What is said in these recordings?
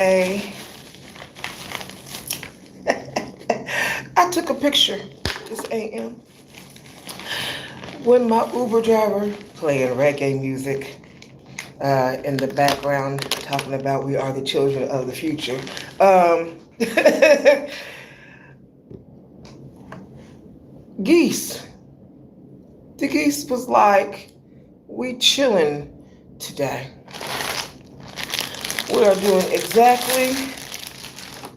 I took a picture this AM when my Uber driver playing reggae music in the background, talking about we are the children of the future. Geese. The geese was like, we chilling today. We are doing exactly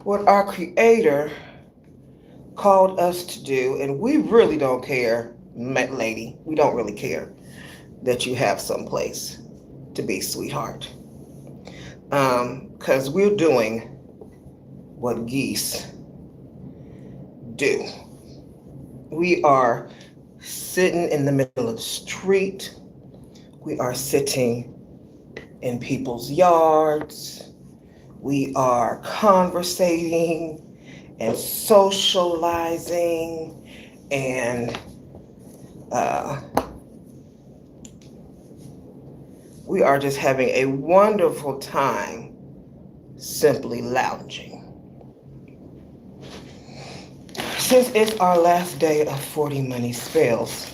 what our Creator called us to do, and we really don't care, lady. We don't really care that you have some place to be, sweetheart. Because we're doing what geese do. We are sitting in the middle of the street. We are sitting in people's yards. We are conversating and socializing and we are just having a wonderful time simply lounging. Since it's our last day of 40 money spells,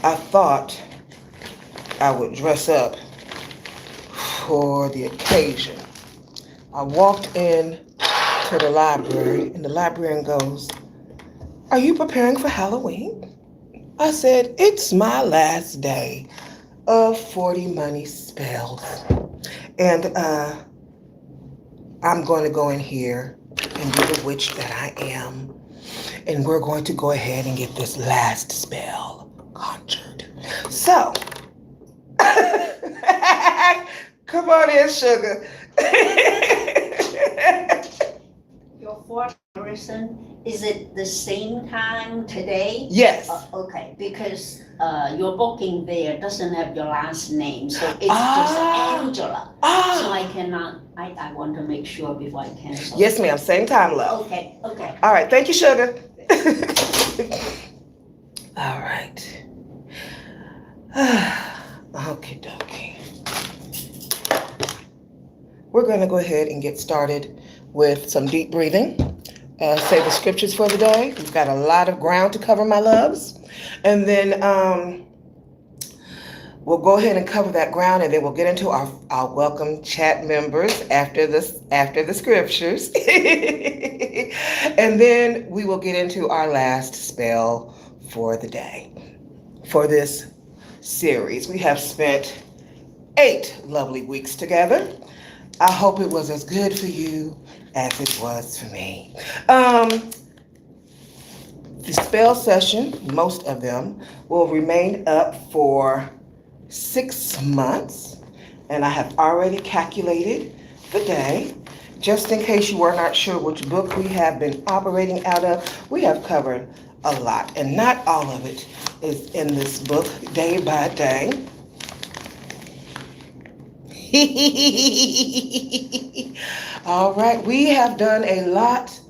I thought I would dress up for the occasion. I walked in to the library and the librarian goes, "Are you preparing for Halloween?" I said, "It's my last day of 40 money spells. And I'm going to go in here and be the witch that I am. And we're going to go ahead and get this last spell conjured." So, come on in, sugar. Your fourth person, is it the same time today? Yes. Okay, because your booking there doesn't have your last name, so it's just Angela. So I cannot, I want to make sure before I cancel. Yes, ma'am. Same time, love. Okay. All right. Thank you, sugar. All right. Okie dokie. We're going to go ahead and get started with some deep breathing. Say the scriptures for the day. We've got a lot of ground to cover, my loves. And then we'll go ahead and cover that ground, and then we'll get into our welcome chat members after the scriptures. And then we will get into our last spell for the day. For this series, we have spent 8 lovely weeks together. I hope it was as good for you as it was for me. The spell session, most of them, will remain up for 6 months, and I have already calculated the day. Just in case you were not sure which book we have been operating out of, we have covered a lot, and not all of it is in this book day by day. All right, we have done a lot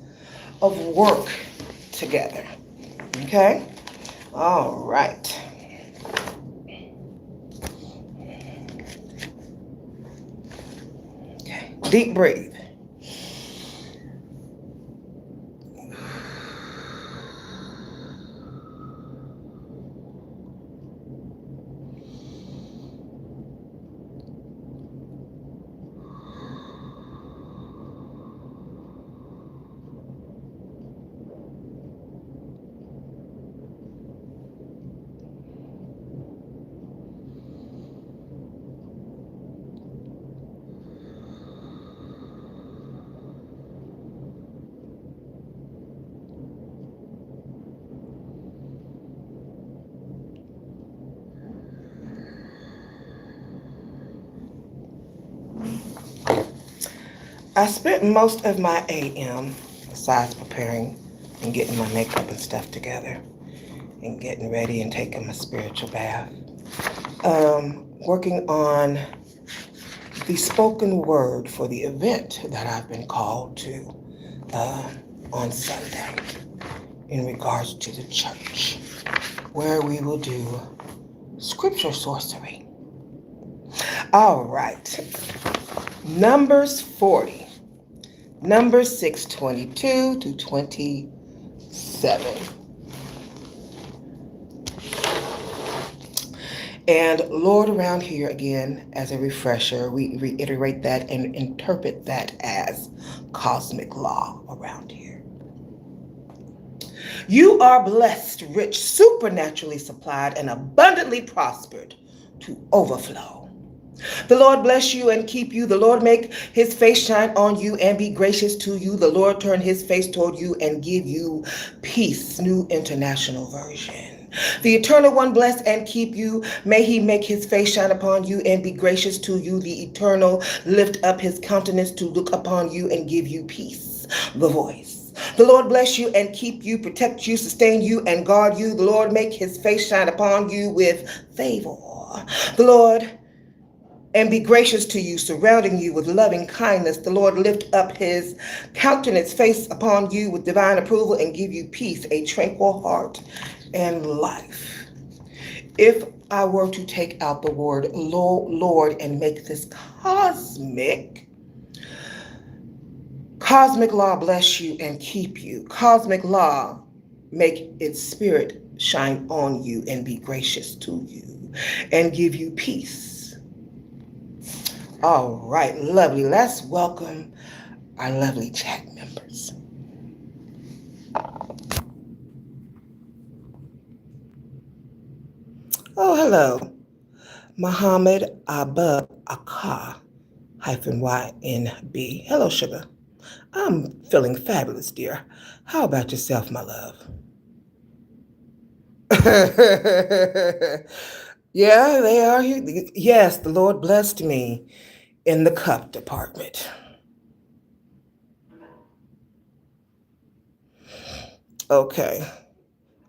of work together. Okay? All right. Okay, deep breathe. I spent most of my AM, besides preparing and getting my makeup and stuff together and getting ready and taking my spiritual bath, working on the spoken word for the event that I've been called to on Sunday in regards to the church, where we will do scripture sorcery. All right. Numbers 40. Numbers 6:22 to 27. And Lord, around here again, as a refresher, we reiterate that and interpret that as cosmic law around here. You are blessed, rich, supernaturally supplied, and abundantly prospered to overflow. The Lord bless you and keep you. The Lord make his face shine on you and be gracious to you. The Lord turn his face toward you and give you peace. New International Version. The Eternal One bless and keep you. May he make his face shine upon you and be gracious to you. The Eternal lift up his countenance to look upon you and give you peace. The Voice. The Lord bless you and keep you, protect you, sustain you, and guard you. The Lord make his face shine upon you with favor. The Lord and be gracious to you, surrounding you with loving kindness. The Lord lift up his countenance, face upon you with divine approval and give you peace, a tranquil heart, and life. If I were to take out the word Lord and make this cosmic law bless you and keep you. Cosmic law make its spirit shine on you and be gracious to you and give you peace. All right, lovely. Let's welcome our lovely chat members. Oh, hello. Muhammad Abub Akka -YNB. Hello, sugar. I'm feeling fabulous, dear. How about yourself, my love? Yeah, they are here. Yes, the Lord blessed me in the cup department. Okay.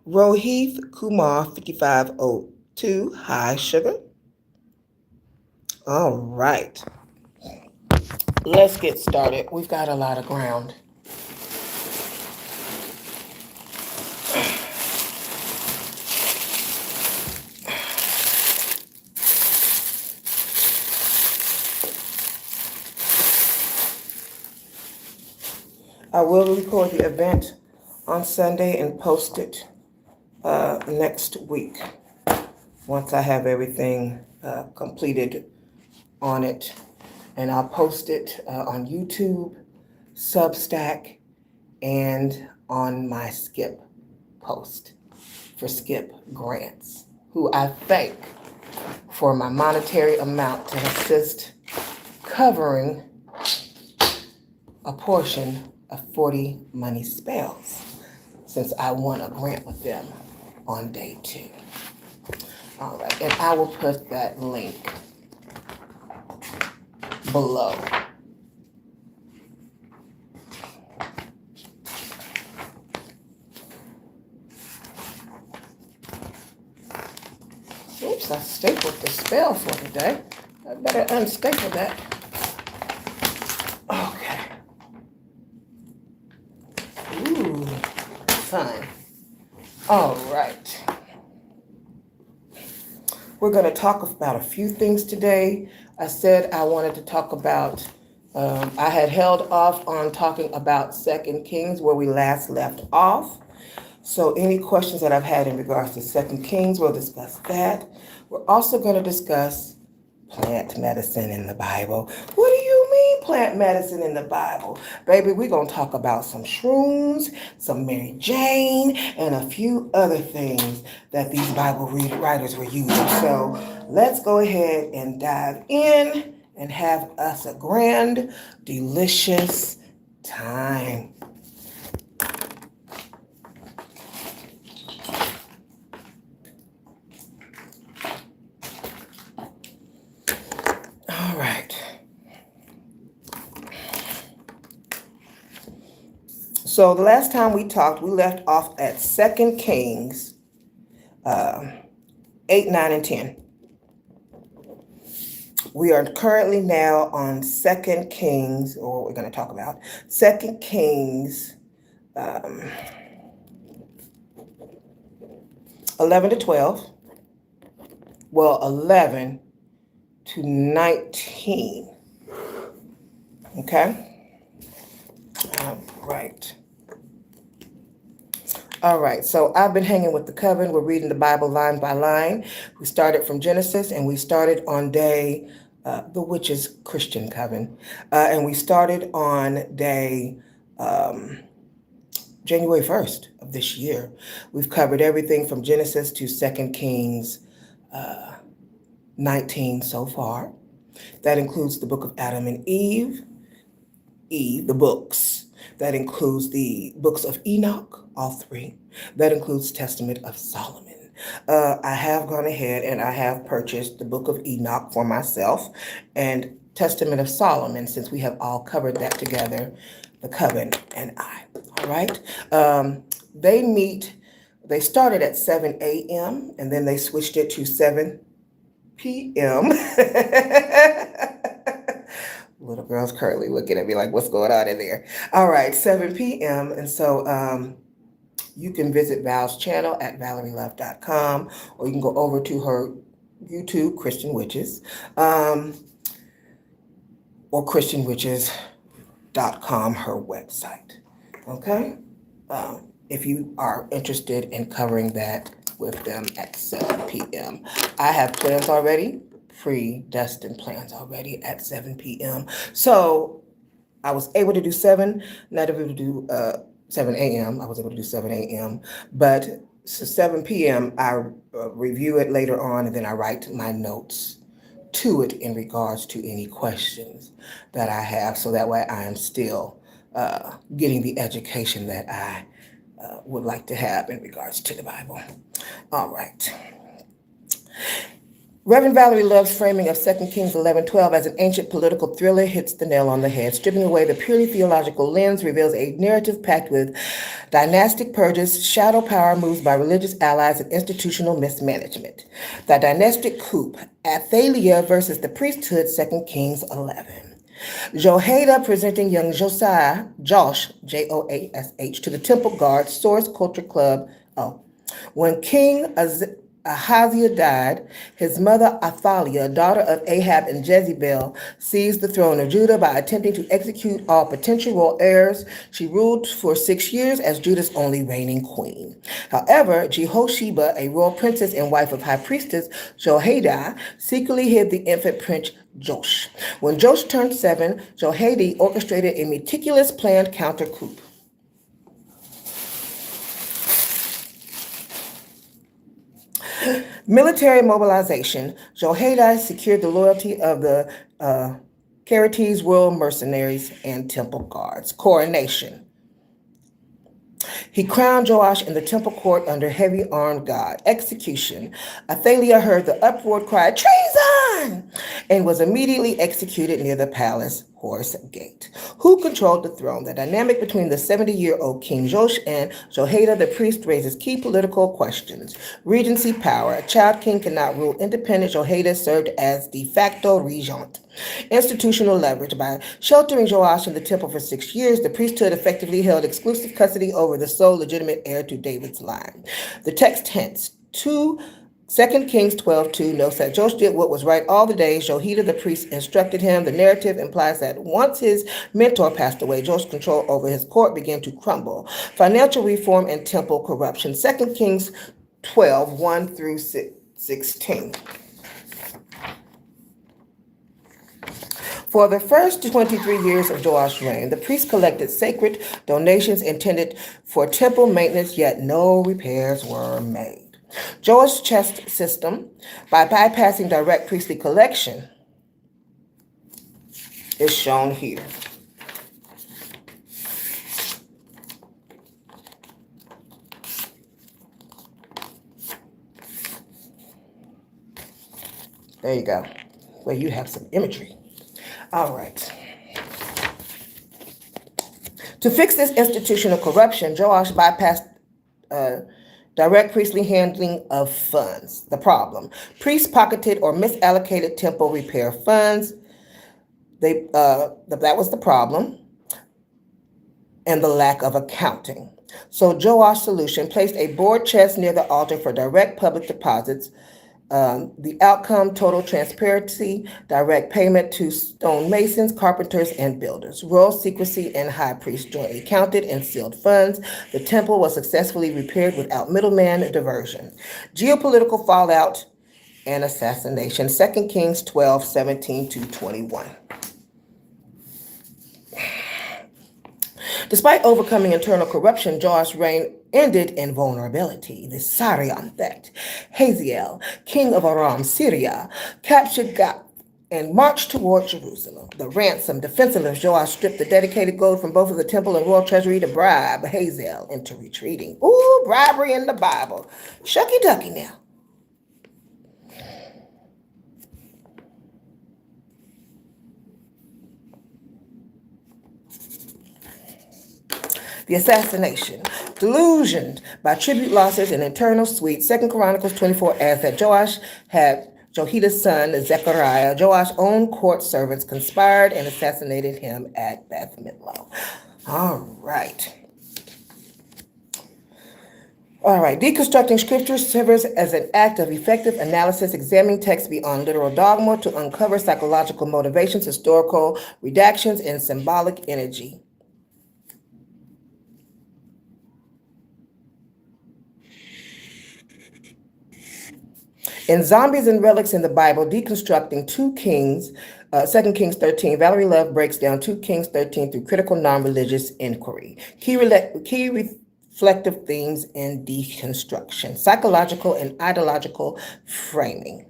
Rohith Kumar 5502. Hi, sugar. All right. Let's get started. We've got a lot of ground. I will record the event on Sunday and post it next week once I have everything completed on it. And I'll post it on YouTube, Substack, and on my Skip post for Skip Grants, who I thank for my monetary amount to assist covering a portion of 40 money spells, since I won a grant with them on day 2. All right, and I will put that link below. Oops, I stapled the spell for today. I better unstaple that. Okay. Ooh, fine. All right. We're going to talk about a few things today. I said I wanted to talk about, I had held off on talking about 2 Kings where we last left off. So any questions that I've had in regards to 2 Kings, we'll discuss that. We're also going to discuss plant medicine in the Bible. What do you mean plant medicine in the Bible? Baby, we're going to talk about some shrooms, some Mary Jane, and a few other things that these Bible writers were using. So let's go ahead and dive in and have us a grand, delicious time. All right. So the last time we talked, we left off at 2 Kings 8, 9, and 10. We are currently now on 2 Kings, or what we're going to talk about, 2 Kings 11 to 12. Well, 11 to 19. Okay? Right. All right, so I've been hanging with the coven. We're reading the Bible line by line. We started from Genesis, and we started on day, the Witches Christian Coven, and we started on day January 1st of this year. We've covered everything from Genesis to 2 Kings 19 so far. That includes the book of Adam and Eve, the books. That includes the books of Enoch, all three. That includes Testament of Solomon. I have gone ahead and I have purchased the book of Enoch for myself and Testament of Solomon, since we have all covered that together, the coven and I. All right. They started at 7 a.m. and then they switched it to 7 p.m. Little girl's currently looking at me like, what's going on in there? All right, 7 p.m. And so you can visit Val's channel at valerielove.com, or you can go over to her YouTube, Christian Witches, or christianwitches.com, her website. Okay? If you are interested in covering that with them at 7 p.m. I have plans already. Predestined plans already at 7 p.m. So I was able to do 7, not able to do 7 a.m. I was able to do 7 a.m. But so 7 p.m. I review it later on, and then I write my notes to it in regards to any questions that I have, so that way I am still getting the education that I would like to have in regards to the Bible. All right. Reverend Valerie Love's framing of 2 Kings 11:12 as an ancient political thriller hits the nail on the head. Stripping away the purely theological lens reveals a narrative packed with dynastic purges, shadow power moves by religious allies, and institutional mismanagement. The dynastic coup, Athaliah versus the priesthood, 2 Kings 11. Jehoiada presenting young Josiah, Josh, Joash, to the temple guard, Source Culture Club. When King Ahaziah died, his mother Athaliah, daughter of Ahab and Jezebel, seized the throne of Judah by attempting to execute all potential royal heirs. She ruled for 6 years as Judah's only reigning queen. However, Jehosheba, a royal princess and wife of high priestess Jehoiada, secretly hid the infant prince Joash. When Joash turned 7, Jehoiada orchestrated a meticulous planned counter-coup. Military mobilization. Jehoiada secured the loyalty of the Carites, royal mercenaries, and temple guards. Coronation. He crowned Joash in the temple court under heavy armed guard. Execution. Athaliah heard the upward cry, "Treason!" and was immediately executed near the palace horse gate. Who controlled the throne? The dynamic between the 70-year-old King Joash and Jehoiada the priest raises key political questions. Regency power. A child king cannot rule independent. Jehoiada served as de facto regent. Institutional leverage. By sheltering Joash in the temple for 6 years, the priesthood effectively held exclusive custody over the sole legitimate heir to David's line. The text hints. 2 Kings 12:2 notes that Joash did what was right all the days Jehoiada the priest instructed him. The narrative implies that once his mentor passed away, Joash's control over his court began to crumble. Financial reform and temple corruption. 2 Kings 12:1-16. For the first 23 years of Joash's reign, the priests collected sacred donations intended for temple maintenance, yet no repairs were made. Joash's chest system, by bypassing direct priestly collection, is shown here. There you go. Well, you have some imagery. All right. To fix this institutional corruption, Joash bypassed direct priestly handling of funds. The problem: priests pocketed or misallocated temple repair funds. That was the problem, and the lack of accounting. So Joash's solution placed a board chest near the altar for direct public deposits The outcome, total transparency, direct payment to stonemasons, carpenters, and builders. Royal secrecy and high priest jointly counted and sealed funds. The temple was successfully repaired without middleman diversion. Geopolitical fallout and assassination. 2 Kings 12:17-21. Despite overcoming internal corruption, Joash's reign ended in vulnerability. The Syrian threat. Hazael, king of Aram, Syria, captured Gath and marched toward Jerusalem. The ransom, defensive of Joash, stripped the dedicated gold from both of the temple and royal treasury to bribe Hazael into retreating. Ooh, bribery in the Bible. Shucky ducky now. The assassination. Delusioned by tribute losses and internal sweet. 2 Chronicles 24 adds that Joash had Jehoiada's son, Zechariah, Joash's own court servants, conspired and assassinated him at Beth Millo. All right. Deconstructing scripture serves as an act of effective analysis, examining text beyond literal dogma to uncover psychological motivations, historical redactions, and symbolic energy. In Zombies and Relics in the Bible, deconstructing 2 Kings 13, Valerie Love breaks down 2 Kings 13 through critical non-religious inquiry. Key reflective themes in deconstruction, psychological and ideological framing.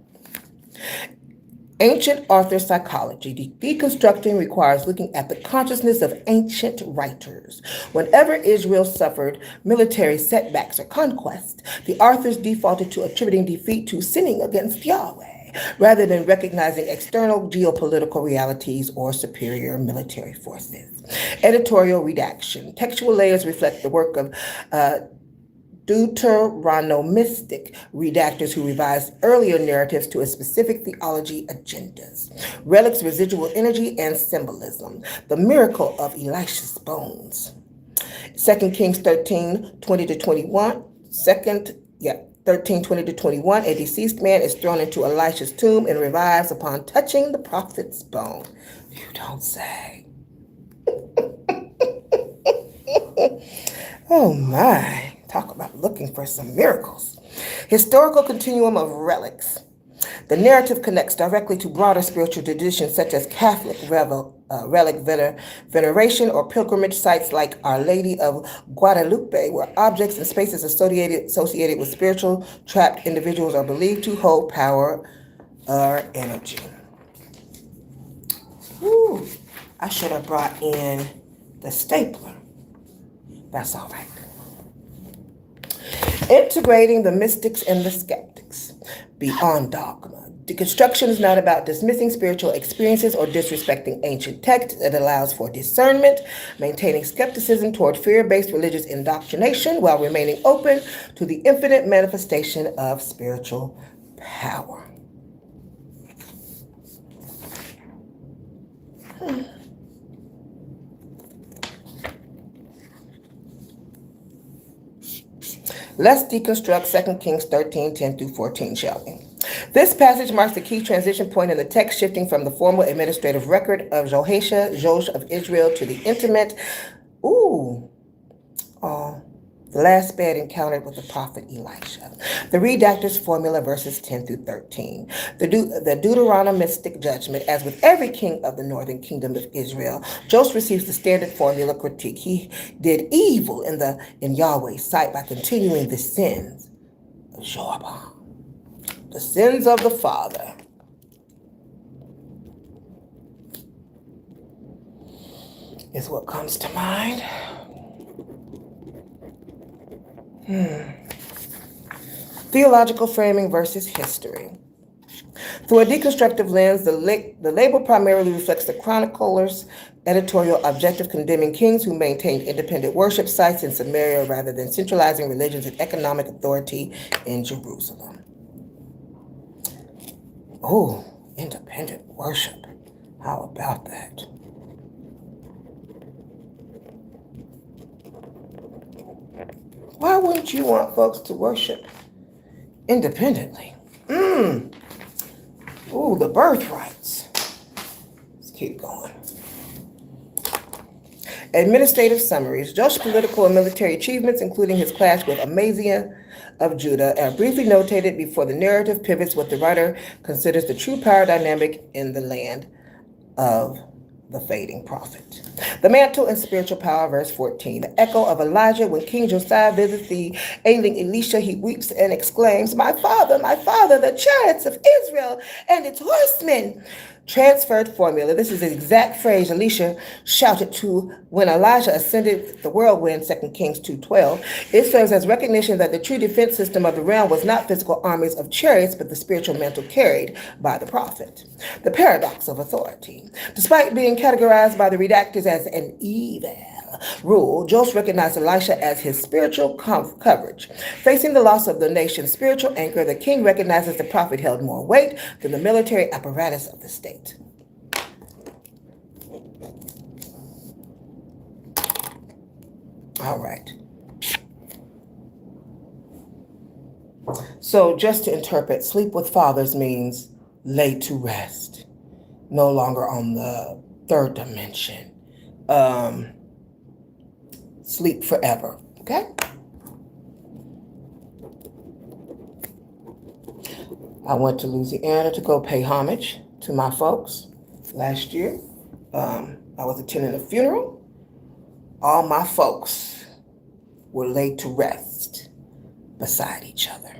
Ancient author psychology. Deconstructing requires looking at the consciousness of ancient writers. Whenever Israel suffered military setbacks or conquest, the authors defaulted to attributing defeat to sinning against Yahweh, rather than recognizing external geopolitical realities or superior military forces. Editorial redaction. Textual layers reflect the work of Deuteronomistic redactors who revised earlier narratives to a specific theology agendas. Relics, residual energy, and symbolism. The miracle of Elisha's bones. 2 Kings 13:20-21. 13:20-21. A deceased man is thrown into Elisha's tomb and revives upon touching the prophet's bone. You don't say. Oh my. Talk about looking for some miracles. Historical continuum of relics. The narrative connects directly to broader spiritual traditions such as Catholic relic veneration or pilgrimage sites like Our Lady of Guadalupe, where objects and spaces associated with spiritual trapped individuals are believed to hold power or energy. Ooh, I should have brought in the stapler. That's all right. Integrating the mystics and the skeptics beyond dogma. Deconstruction is not about dismissing spiritual experiences or disrespecting ancient texts. It allows for discernment, maintaining skepticism toward fear-based religious indoctrination while remaining open to the infinite manifestation of spiritual power. Let's deconstruct 2 Kings 13:10-14, shall we? This passage marks the key transition point in the text, shifting from the formal administrative record of Joash of Israel to the intimate, the last bad encounter with the prophet Elisha. The redactor's formula, verses 10-13. The Deuteronomistic judgment. As with every king of the northern kingdom of Israel, Joseph receives the standard formula critique. He did evil in Yahweh's sight by continuing the sins of Jeroboam, the sins of the father. Is what comes to mind. Theological framing versus history. Through a deconstructive lens, the label primarily reflects the chronicler's editorial objective, condemning kings who maintained independent worship sites in Samaria rather than centralizing religions and economic authority in Jerusalem. Oh, independent worship. How about that? Why wouldn't you want folks to worship independently? Ooh, the birthrights. Let's keep going. Administrative summaries. Josh's political and military achievements, including his clash with Amaziah of Judah, are briefly notated before the narrative pivots what the writer considers the true power dynamic in the land of the fading prophet. The mantle and spiritual power, verse 14. The echo of Elijah when King Josiah visits the ailing Elisha, he weeps and exclaims, my father, the chariots of Israel and its horsemen. Transferred formula. This is the exact phrase Elisha shouted to when Elijah ascended the whirlwind, 2 Kings 2:12. It serves as recognition that the true defense system of the realm was not physical armies of chariots, but the spiritual mantle carried by the prophet. The paradox of authority. Despite being categorized by the redactors as an evil rule, Josh recognized Elisha as his spiritual coverage. Facing the loss of the nation's spiritual anchor, the king recognizes the prophet held more weight than the military apparatus of the state. All right. So just to interpret, sleep with fathers means lay to rest, no longer on the third dimension. Sleep forever, okay? I went to Louisiana to go pay homage to my folks last year. I was attending a funeral. All my folks were laid to rest beside each other.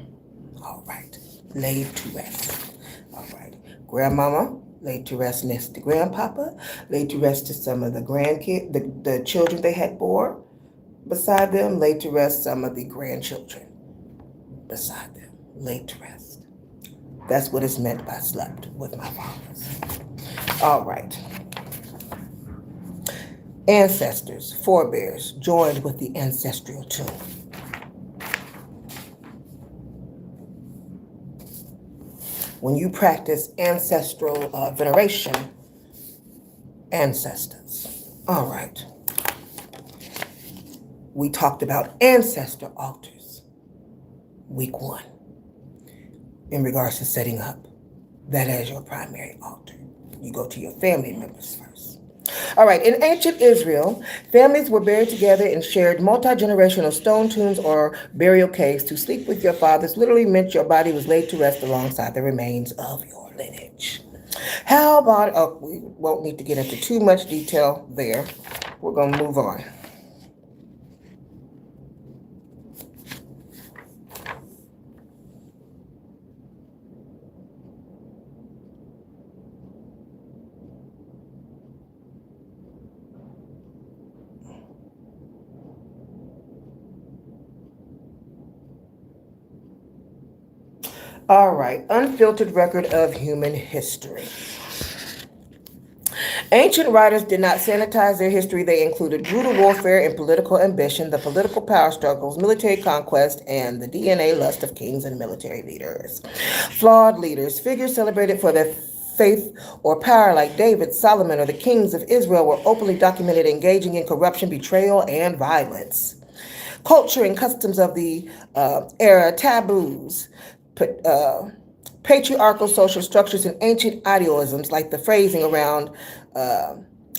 All right, laid to rest. All right, grandmama laid to rest next to grandpapa, laid to rest to some of the grandkids, the children they had bore beside them, laid to rest some of the grandchildren beside them, laid to rest. That's what is meant by slept with my fathers. All right. Ancestors, forebears, joined with the ancestral tomb. When you practice ancestral veneration, ancestors. All right. We talked about ancestor altars, week 1, in regards to setting up that as your primary altar. You go to your family members first. All right, in ancient Israel, families were buried together in shared multi-generational stone tombs or burial caves. To sleep with your fathers literally meant your body was laid to rest alongside the remains of your lineage. How about, we won't need to get into too much detail there. We're going to move on. All right, unfiltered record of human history. Ancient writers did not sanitize their history. They included brutal warfare and political ambition, the political power struggles, military conquest, and the DNA lust of kings and military leaders. Flawed leaders, figures celebrated for their faith or power like David, Solomon, or the kings of Israel were openly documented engaging in corruption, betrayal, and violence. Culture and customs of the era, taboos, patriarchal social structures, and ancient idealisms like the phrasing around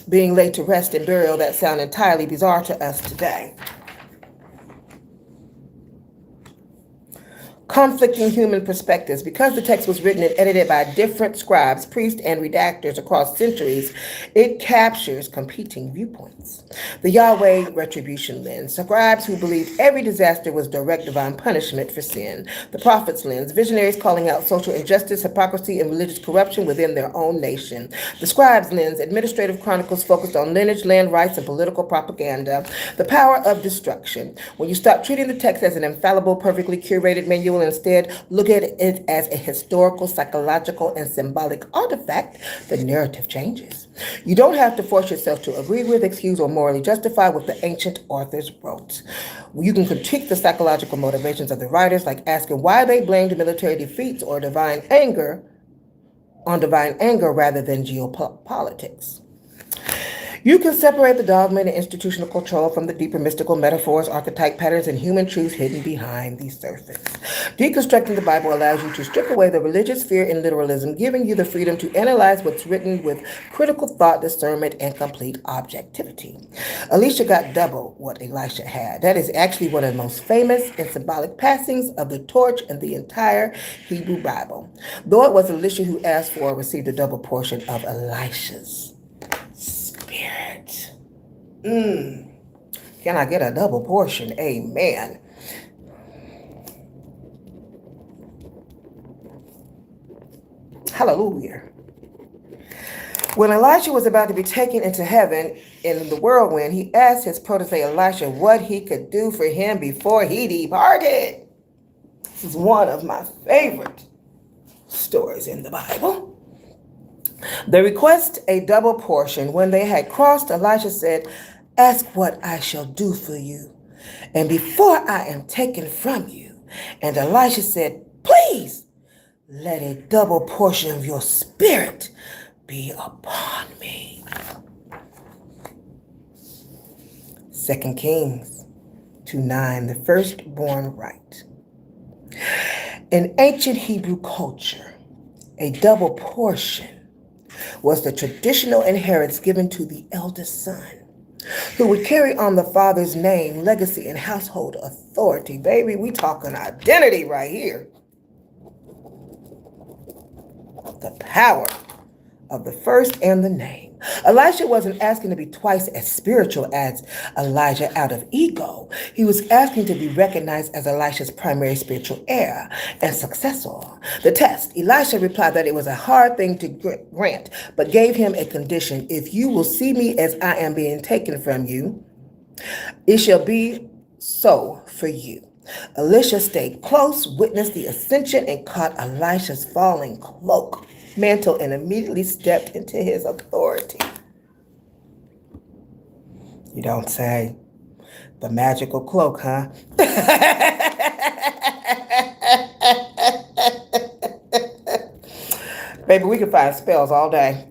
being laid to rest and burial that sound entirely bizarre to us today. Conflicting human perspectives. Because the text was written and edited by different scribes, priests, and redactors across centuries, it captures competing viewpoints. The Yahweh retribution lens. Scribes who believed every disaster was direct divine punishment for sin. The prophet's lens. Visionaries calling out social injustice, hypocrisy, and religious corruption within their own nation. The scribe's lens. Administrative chronicles focused on lineage, land rights, and political propaganda. The power of destruction. When you stop treating the text as an infallible, perfectly curated manual, instead look at it as a historical, psychological, and symbolic artifact, the narrative changes. You don't have to force yourself to agree with, excuse, or morally justify what the ancient authors wrote. You can critique the psychological motivations of the writers, like asking why they blamed military defeats or divine anger rather than geopolitics. You can separate the dogma and institutional control from the deeper mystical metaphors, archetype patterns, and human truths hidden behind the surface. Deconstructing the Bible allows you to strip away the religious fear and literalism, giving you the freedom to analyze what's written with critical thought, discernment, and complete objectivity. Elisha got double what Elisha had. That is actually one of the most famous and symbolic passings of the torch in the entire Hebrew Bible. Though it was Elisha who asked for or received a double portion of Elisha's spirit. Can I get a double portion? Amen. Hallelujah. When Elisha was about to be taken into heaven in the whirlwind, he asked his protege Elisha what he could do for him before he departed. This is one of my favorite stories in the Bible. The request, a double portion. When they had crossed, Elisha said, "Ask what I shall do for you, and before I am taken from you." And Elisha said, "Please, let a double portion of your spirit be upon me." 2 Kings 2:9, the firstborn right. In ancient Hebrew culture, a double portion was the traditional inheritance given to the eldest son, who would carry on the father's name, legacy, and household authority. Baby, we talking identity right here. The power of the first and the name. Elisha wasn't asking to be twice as spiritual as Elijah out of ego. He was asking to be recognized as Elisha's primary spiritual heir and successor. The test. Elisha replied that it was a hard thing to grant, but gave him a condition. "If you will see me as I am being taken from you, it shall be so for you." Elisha stayed close, witnessed the ascension, and caught Elisha's falling cloak, mantle, and immediately stepped into his authority. You don't say. The magical cloak, huh? Baby, we can find spells all day.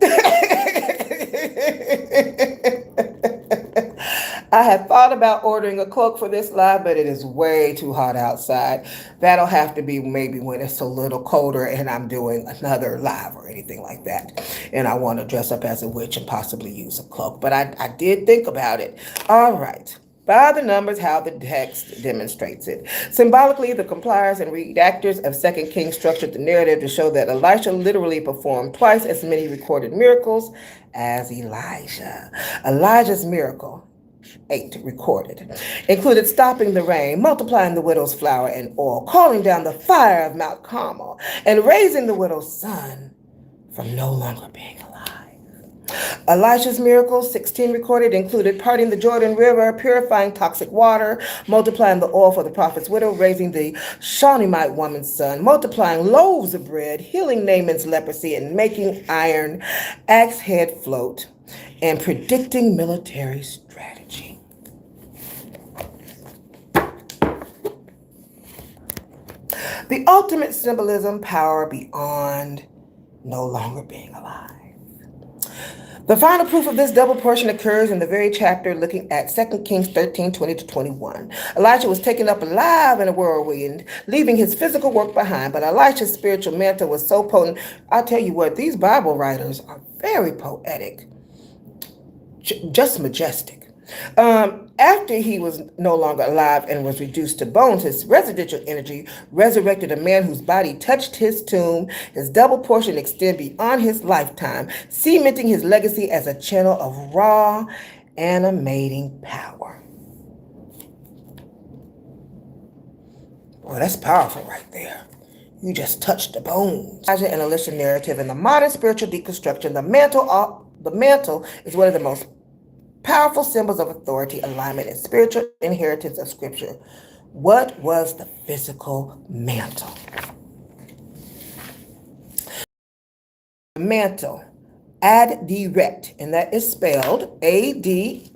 I have thought about ordering a cloak for this live, but it is way too hot outside. That'll have to be maybe when it's a little colder and I'm doing another live or anything like that. And I want to dress up as a witch and possibly use a cloak. But I did think about it. All right. By the numbers, how the text demonstrates it. Symbolically, the compilers and redactors of 2 Kings structured the narrative to show that Elisha literally performed twice as many recorded miracles as Elijah. Elijah's miracle, 8 recorded, included stopping the rain, multiplying the widow's flour and oil, calling down the fire of Mount Carmel, and raising the widow's son from no longer being alive. Elisha's miracles, 16 recorded, included parting the Jordan River, purifying toxic water, multiplying the oil for the prophet's widow, raising the Shunammite woman's son, multiplying loaves of bread, healing Naaman's leprosy, and making iron axe head float, and predicting military strategy. The ultimate symbolism, power beyond no longer being alive. The final proof of this double portion occurs in the very chapter looking at 2 Kings 13, 20-21. Elijah was taken up alive in a whirlwind, leaving his physical work behind, but Elisha's spiritual mantle was so potent. I tell you what, these Bible writers are very poetic, just majestic. After he was no longer alive and was reduced to bones, his residential energy resurrected a man whose body touched his tomb. His double portion extended beyond his lifetime, cementing his legacy as a channel of raw, animating power. Well, that's powerful right there. You just touched the bones. Elijah and Elisha narrative in the modern spiritual deconstruction, the mantle is one of the most powerful symbols of authority, alignment, and spiritual inheritance of Scripture. What was the physical mantle? The mantle, aderet, and that is spelled Adederet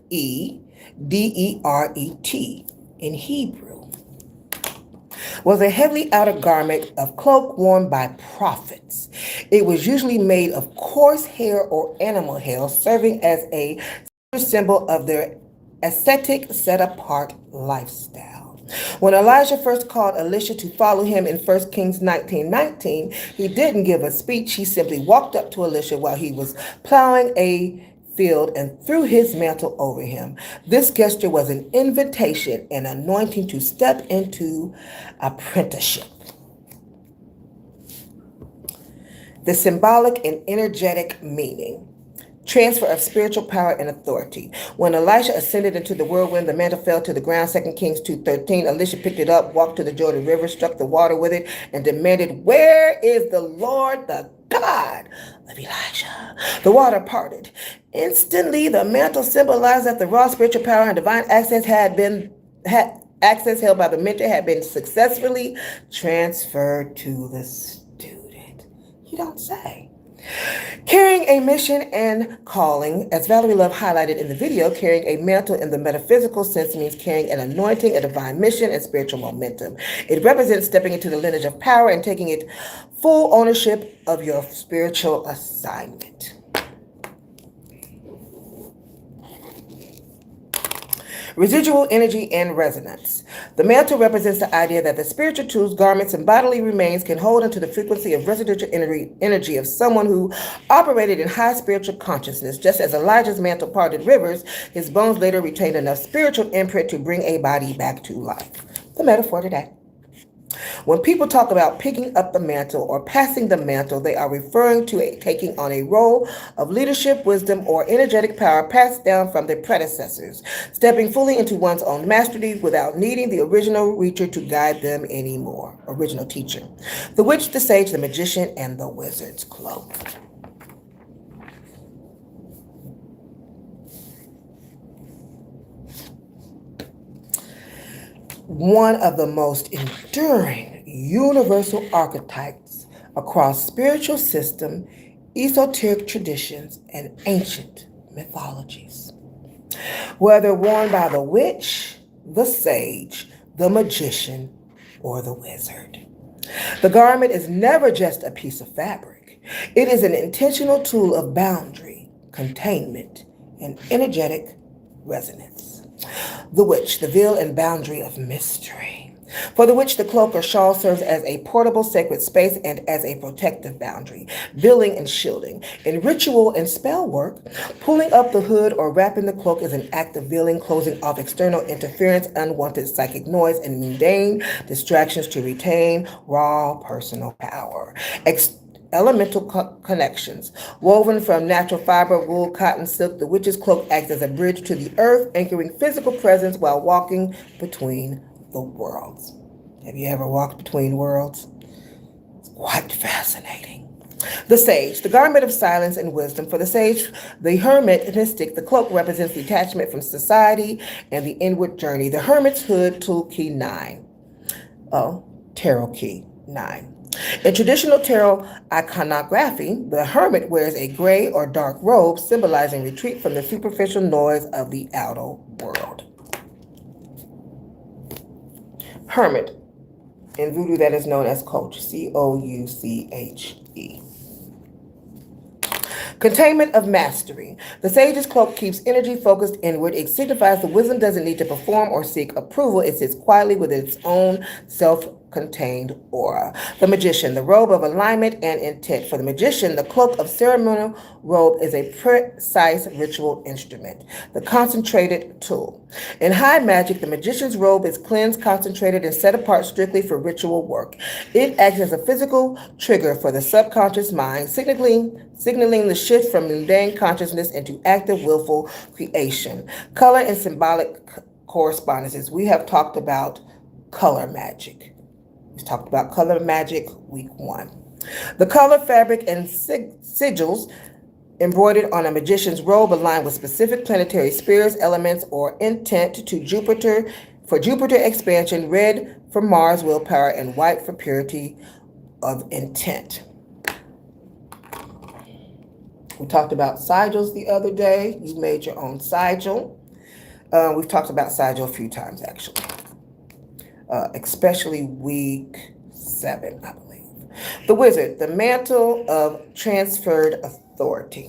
in Hebrew, was a heavily outer garment of cloak worn by prophets. It was usually made of coarse hair or animal hair, serving as a symbol of their ascetic, set-apart lifestyle. When Elijah first called Elisha to follow him in 1 Kings 19:19, he didn't give a speech. He simply walked up to Elisha while he was plowing a field and threw his mantle over him. This gesture was an invitation and anointing to step into apprenticeship. The symbolic and energetic meaning. Transfer of spiritual power and authority. When Elisha ascended into the whirlwind, the mantle fell to the ground. 2 Kings 2:13. Elisha picked it up, walked to the Jordan River, struck the water with it, and demanded, "Where is the Lord, the God of Elijah?" The water parted. Instantly, the mantle symbolized that the raw spiritual power and divine access access held by the mentor had been successfully transferred to the student. You don't say. Carrying a mission and calling, as Valerie Love highlighted in the video, carrying a mantle in the metaphysical sense means carrying an anointing, a divine mission, and spiritual momentum. It represents stepping into the lineage of power and taking it full ownership of your spiritual assignment. Residual energy and resonance. The mantle represents the idea that the spiritual tools, garments, and bodily remains can hold onto the frequency of residual energy of someone who operated in high spiritual consciousness. Just as Elijah's mantle parted rivers, his bones later retained enough spiritual imprint to bring a body back to life. The metaphor today. When people talk about picking up the mantle or passing the mantle, they are referring to taking on a role of leadership, wisdom, or energetic power passed down from their predecessors, stepping fully into one's own mastery without needing the original reacher to guide them anymore. Original teacher. The witch, the sage, the magician, and the wizard's cloak. One of the most enduring universal archetypes across spiritual system, esoteric traditions, and ancient mythologies. Whether worn by the witch, the sage, the magician, or the wizard. The garment is never just a piece of fabric. It is an intentional tool of boundary, containment, and energetic resonance. The witch, the veil and boundary of mystery. For the witch, the cloak or shawl serves as a portable sacred space and as a protective boundary, veiling and shielding. In ritual and spell work, pulling up the hood or wrapping the cloak is an act of veiling, closing off external interference, unwanted psychic noise, and mundane distractions to retain raw personal power. Elemental connections. Woven from natural fiber, wool, cotton, silk, the witch's cloak acts as a bridge to the earth, anchoring physical presence while walking between the worlds. Have you ever walked between worlds? It's quite fascinating. The sage, the garment of silence and wisdom. For the sage, the hermit mystic, the cloak represents detachment from society and the inward journey. The hermit's hood, tool key 9. Tarot key 9. In traditional tarot iconography, the hermit wears a gray or dark robe, symbolizing retreat from the superficial noise of the outer world. Hermit. In voodoo, that is known as Couche, C-O-U-C-H-E. Containment of mastery. The sage's cloak keeps energy focused inward. It signifies the wisdom doesn't need to perform or seek approval. It sits quietly within its own self-contained aura. The magician, the robe of alignment and intent. For the magician, the cloak of ceremonial robe is a precise ritual instrument, the concentrated tool. In high magic, the magician's robe is cleansed, concentrated, and set apart strictly for ritual work. It acts as a physical trigger for the subconscious mind, signaling the shift from mundane consciousness into active, willful creation. Color and symbolic correspondences. We have talked about color magic. We talked about color magic week 1. The color, fabric, and sigils embroidered on a magician's robe align with specific planetary spirits, elements, or intent to Jupiter. For Jupiter expansion, red for Mars willpower, and white for purity of intent. We talked about sigils the other day. You made your own sigil. We've talked about sigil a few times, actually. Especially week 7, I believe. The wizard, the mantle of transferred authority.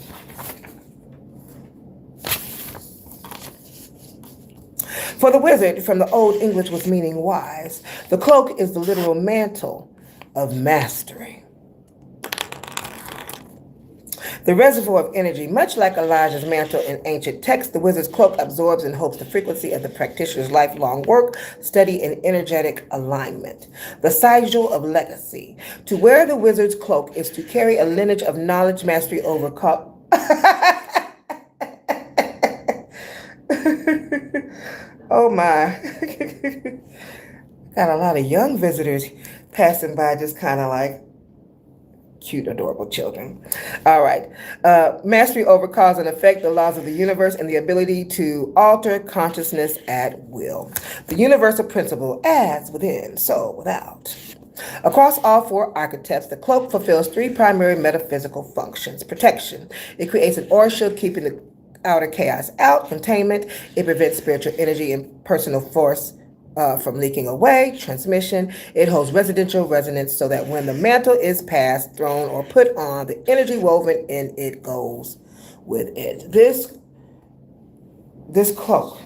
For the wizard, from the Old English was meaning wise. The cloak is the literal mantle of mastery. The reservoir of energy, much like Elijah's mantle in ancient texts, the wizard's cloak absorbs and holds the frequency of the practitioner's lifelong work, study, and energetic alignment. The sigil of legacy. To wear the wizard's cloak is to carry a lineage of knowledge, mastery over Oh my. Got a lot of young visitors passing by, just kind of like cute, adorable children. All right. Mastery over cause and effect, the laws of the universe, and the ability to alter consciousness at will. The universal principle, as within, so without. Across all four archetypes, the cloak fulfills three primary metaphysical functions. Protection. It creates an aura shield, keeping the outer chaos out. Containment. It prevents spiritual energy and personal force from leaking away. Transmission. It holds residential resonance so that when the mantle is passed, thrown, or put on, the energy woven in it goes with it. This cloak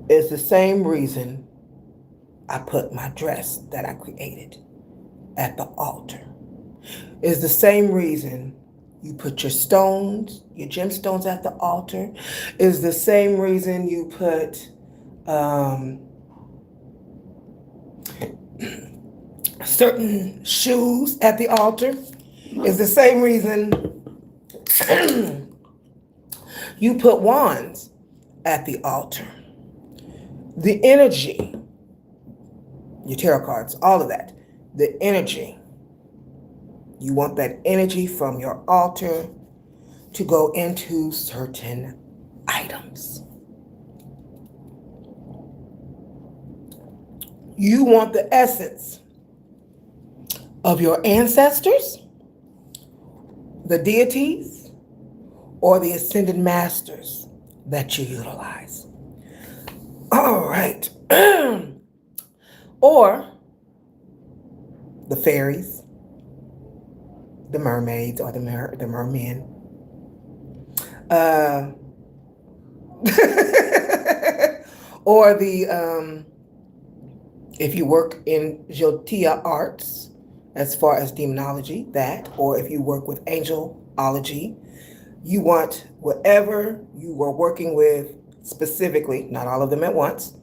is the same reason I put my dress that I created at the altar. It's the same reason you put your stones, your gemstones at the altar. It's the same reason you put certain shoes at the altar. It's the same reason you put wands at the altar. The energy, your tarot cards, all of that, the energy, you want that energy from your altar to go into certain items. You want the essence of your ancestors, the deities, or the ascended masters that you utilize. All right. Or the fairies, the mermaids, or the mermen. Or the if you work in Jyotia arts, as far as demonology, that, or if you work with angelology, you want whatever you were working with specifically, not all of them at once,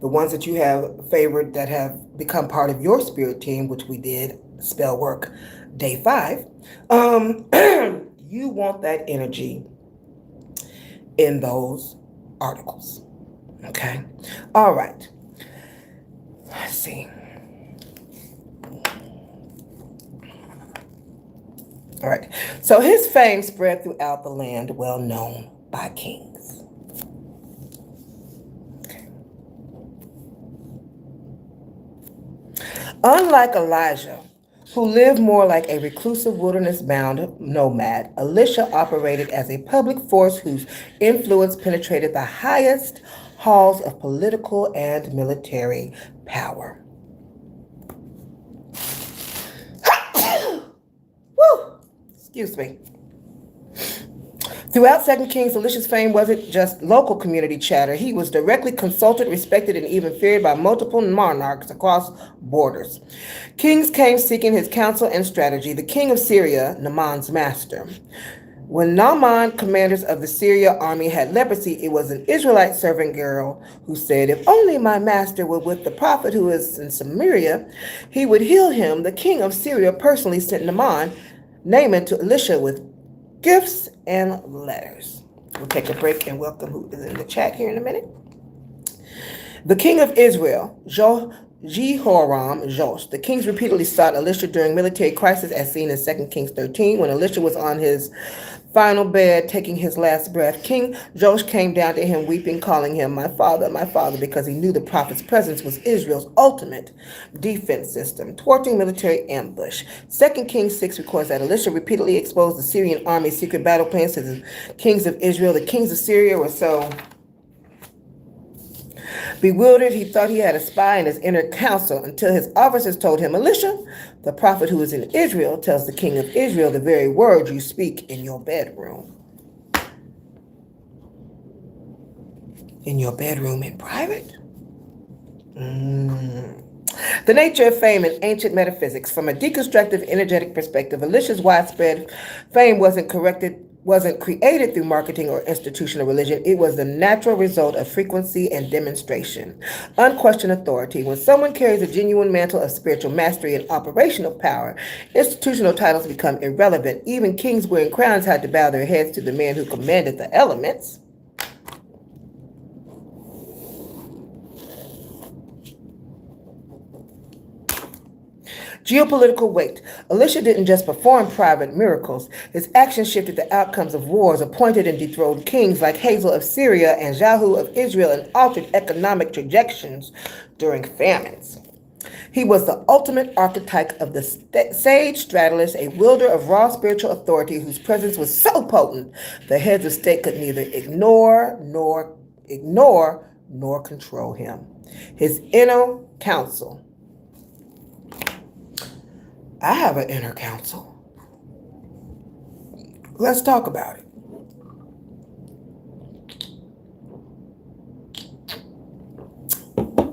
the ones that you have favored that have become part of your spirit team, which we did spell work day 5, you want that energy in those articles. Okay. All right. Let's see. All right. So his fame spread throughout the land, well known by kings. Okay. Unlike Elijah, who lived more like a reclusive wilderness-bound nomad, Elisha operated as a public force whose influence penetrated the highest halls of political and military power. Woo! Excuse me. Throughout 2 Kings, Elisha's fame wasn't just local community chatter. He was directly consulted, respected, and even feared by multiple monarchs across borders. Kings came seeking his counsel and strategy. The king of Syria, Naaman's master. When Naaman, commanders of the Syria army, had leprosy, it was an Israelite servant girl who said, "If only my master were with the prophet who is in Samaria, he would heal him." The king of Syria personally sent Naaman to Elisha with gifts and letters. We'll take a break and welcome who is in the chat here in a minute. The king of Israel, Jehoram, Josh. The kings repeatedly sought Elisha during military crisis, as seen in 2 Kings 13. When Elisha was on his final bed, taking his last breath, King Josh came down to him, weeping, calling him my father, because he knew the prophet's presence was Israel's ultimate defense system, thwarting military ambush. 2 Kings 6 records that Elisha repeatedly exposed the Syrian army's secret battle plans to the kings of Israel. The kings of Syria were so bewildered, he thought he had a spy in his inner council, until his officers told him, "Elisha, the prophet who is in Israel, tells the king of Israel the very words you speak in your bedroom." in your bedroom in private? The nature of fame in ancient metaphysics. From a deconstructive, energetic perspective, Alicia's widespread fame wasn't created through marketing or institutional religion. It was the natural result of frequency and demonstration. Unquestioned authority. When someone carries a genuine mantle of spiritual mastery and operational power, institutional titles become irrelevant. Even kings wearing crowns had to bow their heads to the man who commanded the elements. Geopolitical weight. Alicia didn't just perform private miracles. His actions shifted the outcomes of wars, appointed and dethroned kings like Hazael of Syria and Jehu of Israel, and altered economic trajectories during famines. He was the ultimate archetype of the sage strategist, a wielder of raw spiritual authority whose presence was so potent the heads of state could neither ignore nor control him. His inner counsel. I have an inner counsel. Let's talk about it.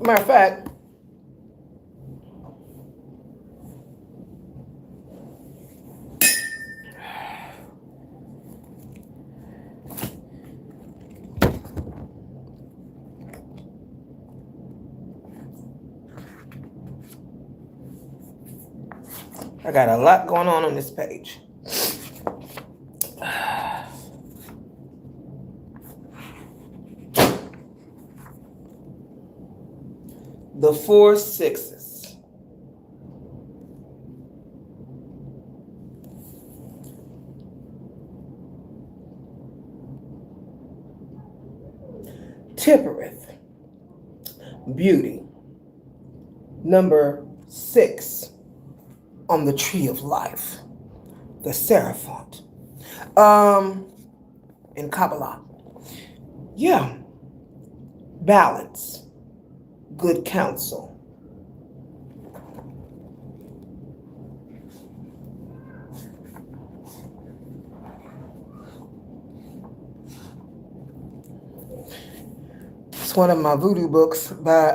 Matter of fact, I got a lot going on this page. The 4 sixes. Tippereth. Beauty. Number 6 on the tree of life. The Seraphant. In Kabbalah. Yeah. Balance. Good counsel. It's one of my voodoo books by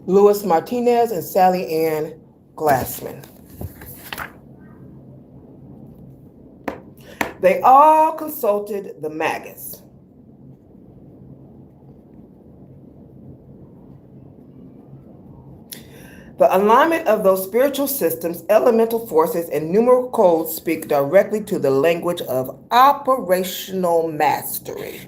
Louis Martinez and Sally Ann Glassman. They all consulted the Magus. The alignment of those spiritual systems, elemental forces, and numeral codes speak directly to the language of operational mastery.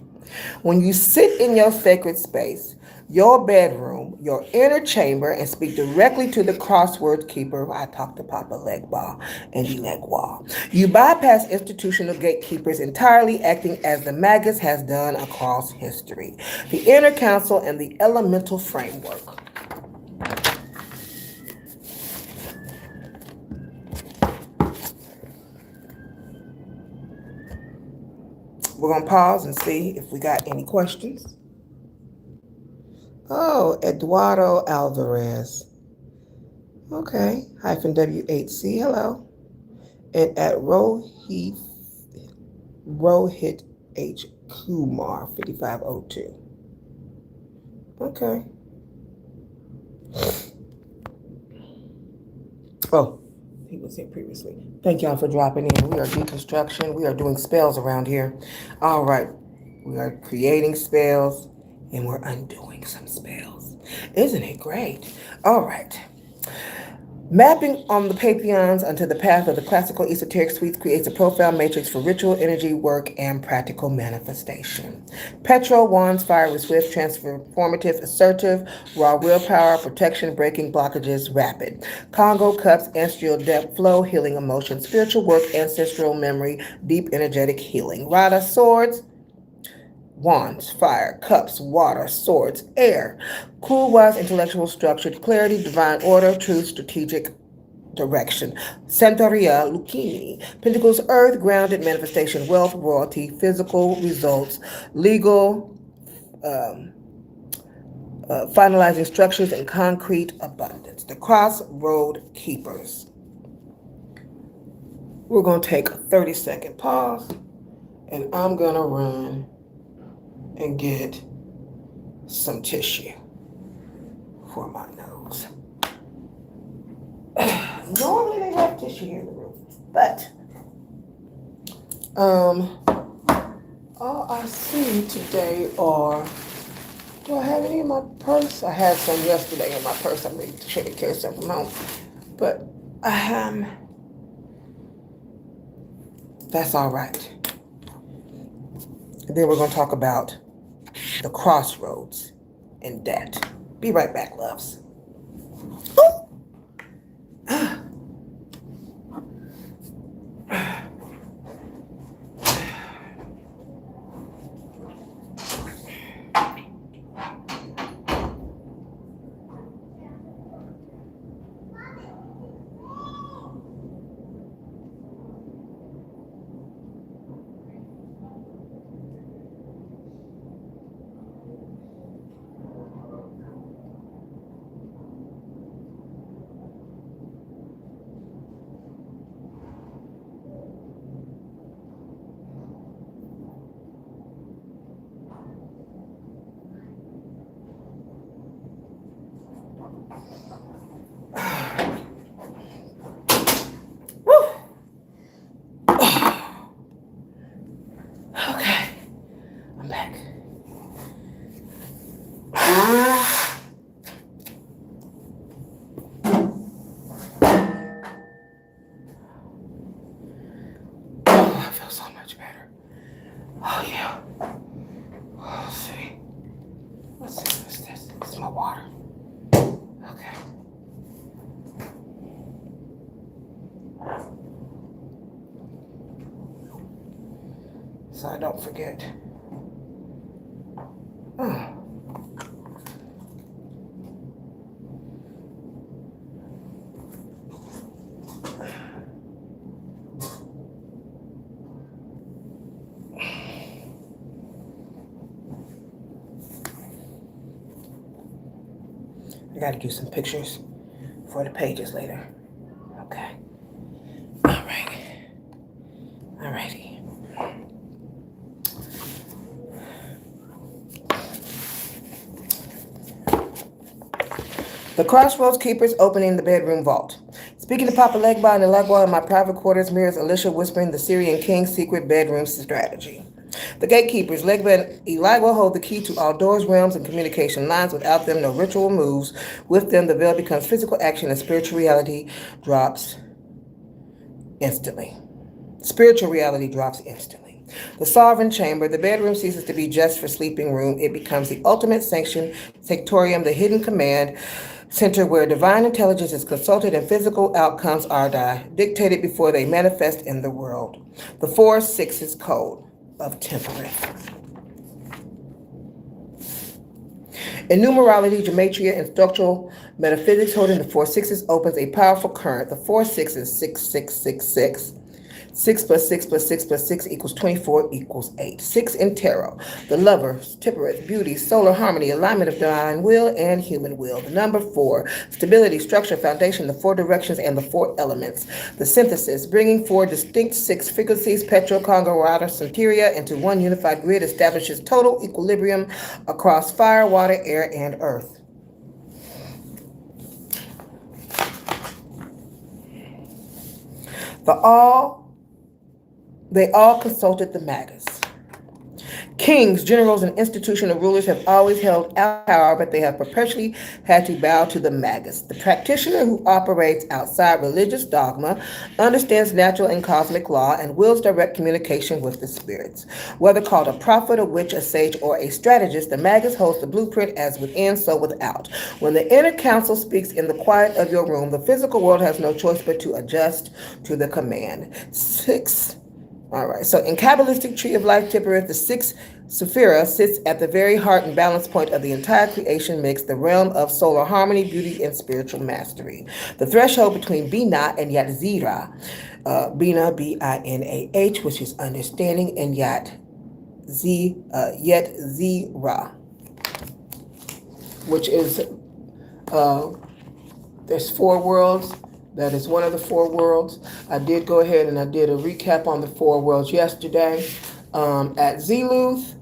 When you sit in your sacred space, your bedroom, your inner chamber, and speak directly to the crossword keeper, I talk to Papa Legba and Elegwa, you bypass institutional gatekeepers entirely, acting as the Magus has done across history. The inner council and the elemental framework. We're going to pause and see if we got any questions. Oh, Eduardo Alvarez. Okay. -W8C. Hello. And at Rohit H. Kumar 5502. Okay. Oh, he was here previously. Thank y'all for dropping in. We are deconstruction. We are doing spells around here. All right. We are creating spells and we're undoing some spells. Isn't it great? All right. Mapping on the Papillons onto the path of the classical esoteric suites creates a profound matrix for ritual, energy, work, and practical manifestation. Petro, wands, fire with swift, transformative, assertive, raw willpower, protection, breaking blockages, rapid. Congo, cups, ancestral depth, flow, healing emotion, spiritual work, ancestral memory, deep energetic healing. Rada, swords, wands, fire, cups, water, swords, air. Cool, wise, intellectual, structured, clarity, divine order, truth, strategic direction. Santeria, Lucchini. Pentacles, earth, grounded, manifestation, wealth, royalty, physical results, legal, finalizing structures, and concrete abundance. The crossroad keepers. We're going to take a 30-second pause, and I'm going to run and get some tissue for my nose. Normally they have tissue here in the room, but all I see today are, do I have any in my purse? I had some yesterday in my purse. I made sure to carry some from home, but that's all right. And then we're going to talk about the crossroads and debt. Be right back, loves. Okay, I'm back. Oh, I feel so much better. Oh, yeah. Let's see. What's this? This is my water. Okay. So I don't forget. I got to do some pictures for the pages later. Okay. All right. All righty. The Crossroads Keepers opening the bedroom vault. Speaking to Papa Legba and the Legba in my private quarters mirrors Alicia whispering the Syrian King's secret bedroom strategy. The gatekeepers, Legba and Eligua, hold the key to all doors, realms, and communication lines. Without them, no ritual moves. With them, the veil becomes physical action and spiritual reality drops instantly. Spiritual reality drops instantly. The Sovereign Chamber, the bedroom ceases to be just for sleeping room. It becomes the ultimate sanctorium, the hidden command center where divine intelligence is consulted and physical outcomes are dictated before they manifest in the world. The 4-6 code of temperance. In numerology, gematria, and structural metaphysics, holding the 4-6 opens a powerful current. The 4-6 is 6666. 6 plus 6 plus 6 plus 6 equals 24 equals 8. 6 in tarot. The lover, temperance, beauty, solar harmony, alignment of divine will and human will. The number 4, stability, structure, foundation, the 4 directions, and the 4 elements. The synthesis, bringing 4 distinct 6 frequencies, Petro, Congo, Water, Centuria, into one unified grid, establishes total equilibrium across fire, water, air, and earth. They all consulted the Magus. Kings, generals, and institutional rulers have always held out power, but they have perpetually had to bow to the Magus. The practitioner who operates outside religious dogma, understands natural and cosmic law, and wills direct communication with the spirits. Whether called a prophet, a witch, a sage, or a strategist, the Magus holds the blueprint as within, so without. When the inner council speaks in the quiet of your room, the physical world has no choice but to adjust to the command. 6. All right, so in Kabbalistic Tree of Life Tippereth, the 6th Sephira sits at the very heart and balance point of the entire creation mix, the realm of solar harmony, beauty, and spiritual mastery. The threshold between Binah and Yatzira, Binah, B-I-N-A-H, which is understanding, and Yetzira, which is, there's 4 worlds. That is one of the 4 worlds. I did go ahead and I did a recap on the 4 worlds yesterday. At Zeluth,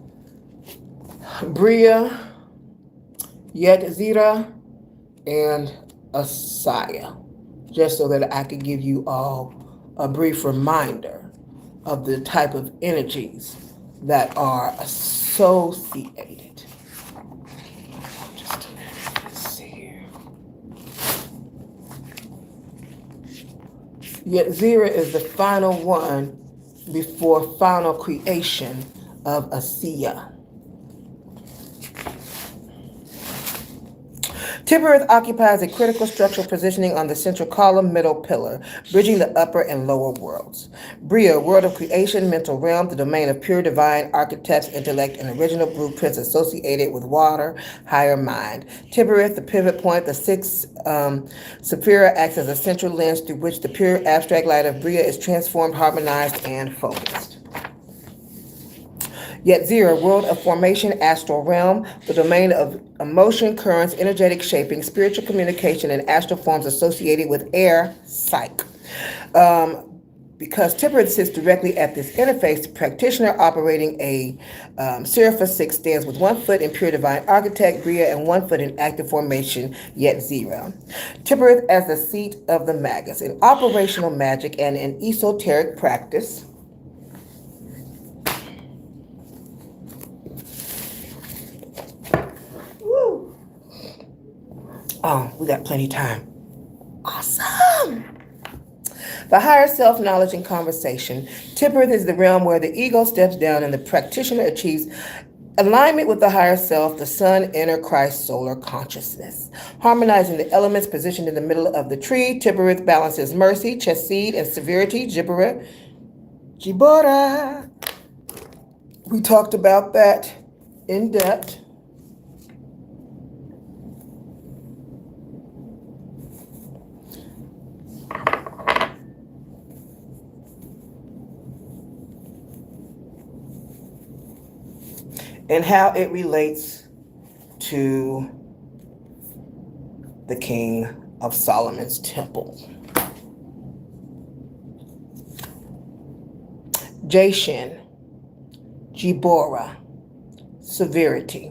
Bria, Yetzira, and Asaya, just so that I could give you all a brief reminder of the type of energies that are associated. Just a minute, let's see here. Yetzira is the final one before final creation of Asiya. Tibereth occupies a critical structural positioning on the central column, middle pillar, bridging the upper and lower worlds. Bria, world of creation, mental realm, the domain of pure divine architects, intellect, and original blueprints associated with water, higher mind. Tibereth, the pivot point, the sixth Sephira, acts as a central lens through which the pure abstract light of Bria is transformed, harmonized, and focused. Yetzira, world of formation, astral realm, the domain of emotion, currents, energetic shaping, spiritual communication, and astral forms associated with air, psyche. Because Tibereth sits directly at this interface, the practitioner operating a Serapha 6 stands with 1 foot in pure divine architect, Bria, and 1 foot in active formation, Yetzira. Tibereth as the seat of the Magus, in operational magic and in esoteric practice. Oh, we got plenty of time. Awesome. The higher self, knowledge, and conversation. Tibereth is the realm where the ego steps down and the practitioner achieves alignment with the higher self, the sun, inner Christ, solar consciousness. Harmonizing the elements positioned in the middle of the tree, Tibereth balances mercy, chesed, and severity, Jibora. We talked about that in depth. And how it relates to the king of Solomon's temple. Jashin, Jibora, severity.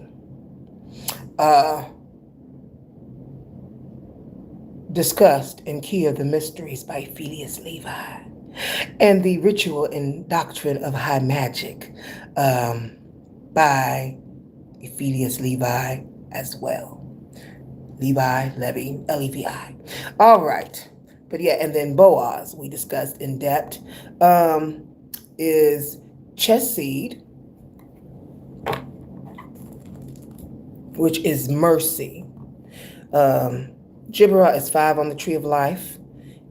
Discussed in Key of the Mysteries by Phileas Levi. And the ritual and doctrine of high magic. By Phileas Levi as well. Levi, Levi, L-E-V-I. All right. But yeah, and then Boaz, we discussed in depth, is chesed, which is mercy. Jibra is 5 on the tree of life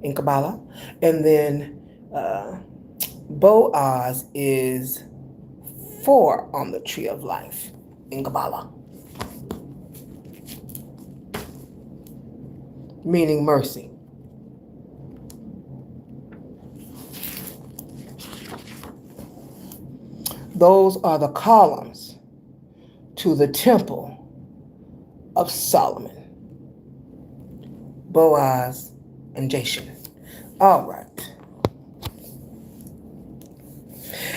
in Kabbalah. And then Boaz is 4 on the tree of life in Kabbalah, meaning mercy. Those are the columns to the temple of Solomon, Boaz, and Jashin. All right.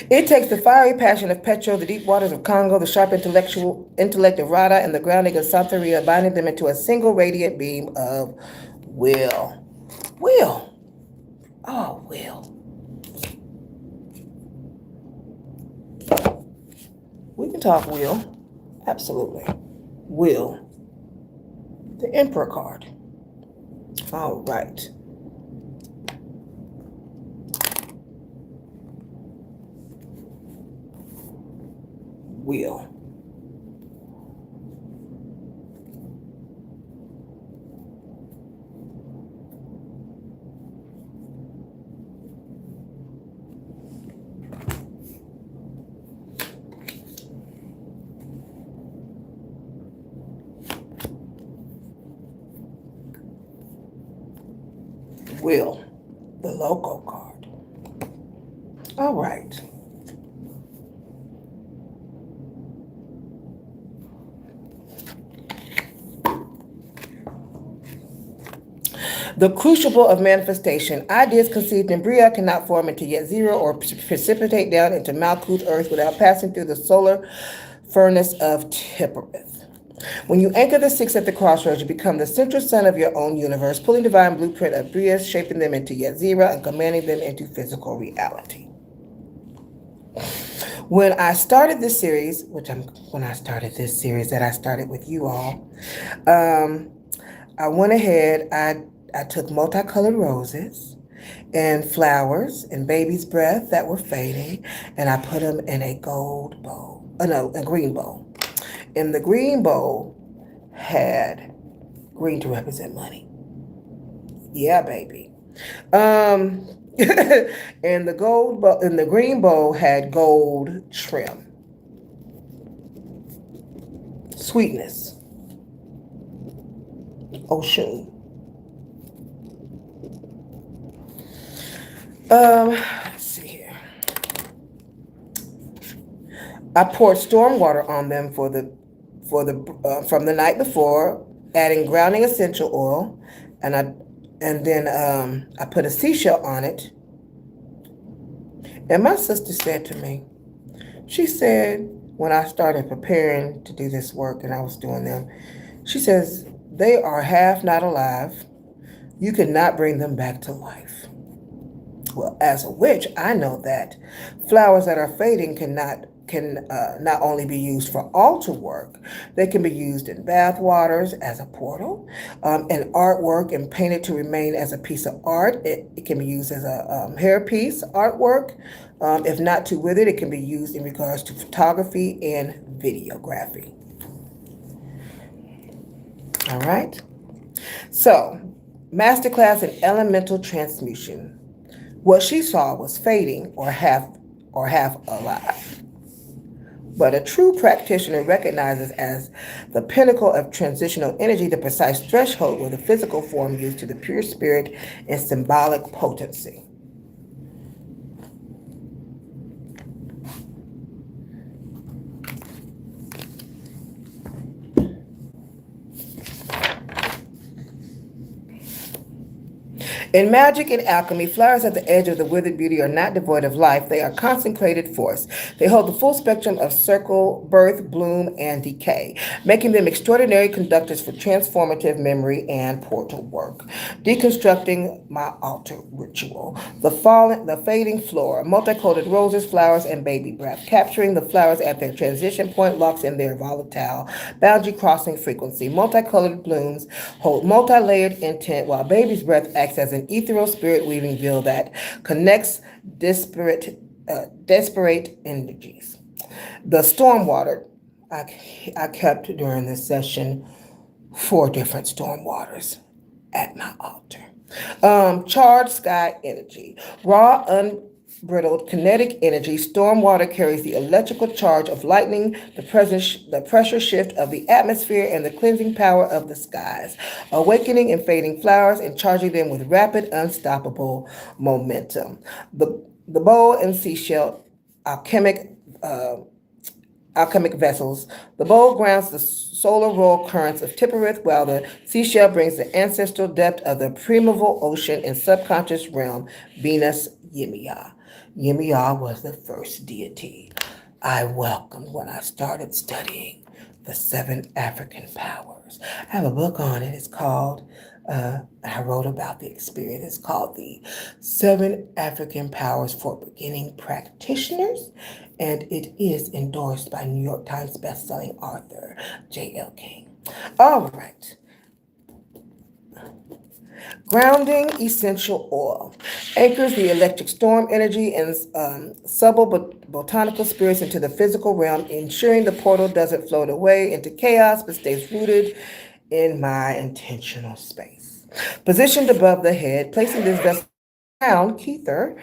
It takes the fiery passion of Petro, the deep waters of Congo, the sharp intellect of Rada, and the grounding of Santeria, binding them into a single radiant beam of will. Will. Oh, will. We can talk will. Absolutely. Will. The Emperor card. All right. Will. Will, the logo card. All right. The crucible of manifestation. Ideas conceived in Bria cannot form into Yetzira or precipitate down into Malkuth earth without passing through the solar furnace of Tippereth. When you anchor the six at the crossroads, you become the central sun of your own universe, pulling divine blueprint of Brias, shaping them into Yetzirah, and commanding them into physical reality. When I started this series, that I started with you all, I went ahead, I took multicolored roses and flowers and baby's breath that were fading, and I put them in a gold bowl, a green bowl. And the green bowl had green to represent money. Yeah, baby. And the green bowl had gold trim. Sweetness. Ocean. Let's see here. I poured storm water on them from the night before, adding grounding essential oil, and then I put a seashell on it. And my sister said to me, she said, when I started preparing to do this work and I was doing them, she says, they are half not alive. You cannot bring them back to life. Well, as a witch, I know that flowers that are fading can not only be used for altar work, they can be used in bath waters as a portal, and artwork and painted to remain as a piece of art. It can be used as a hairpiece artwork. If not too withered, it can be used in regards to photography and videography. All right. So, masterclass in elemental transmutation. What she saw was fading or half alive. But a true practitioner recognizes as the pinnacle of transitional energy the precise threshold where the physical form used to the pure spirit and symbolic potency. In magic and alchemy, flowers at the edge of the withered beauty are not devoid of life. They are concentrated force. They hold the full spectrum of circle, birth, bloom, and decay, making them extraordinary conductors for transformative memory and portal work. Deconstructing my altar ritual. The fading floor, multicolored roses, flowers, and baby breath. Capturing the flowers at their transition point locks in their volatile, boundary-crossing frequency. Multicolored blooms hold multi-layered intent, while baby's breath acts as an ethereal spirit weaving veil that connects disparate energies. The stormwater I kept during this session 4 different stormwaters at my altar. Charged sky energy, raw, unbridled kinetic energy. Stormwater carries the electrical charge of lightning, the pressure shift of the atmosphere, and the cleansing power of the skies, awakening and fading flowers and charging them with rapid, unstoppable momentum. The bowl and seashell alchemic vessels. The bowl grounds the solar roll currents of Tippereth, while the seashell brings the ancestral depth of the primeval ocean and subconscious realm, Venus Yemiya. Yemiya was the first deity I welcomed when I started studying the 7 African powers. I have a book on it. It's called, I wrote about the experience. It's called The 7 African Powers for Beginning Practitioners, and it is endorsed by New York Times bestselling author J.L. King. All right. Grounding essential oil anchors the electric storm energy and subtle botanical spirits into the physical realm, ensuring the portal doesn't float away into chaos but stays rooted in my intentional space. Positioned above the head, placing this vessel around Kether,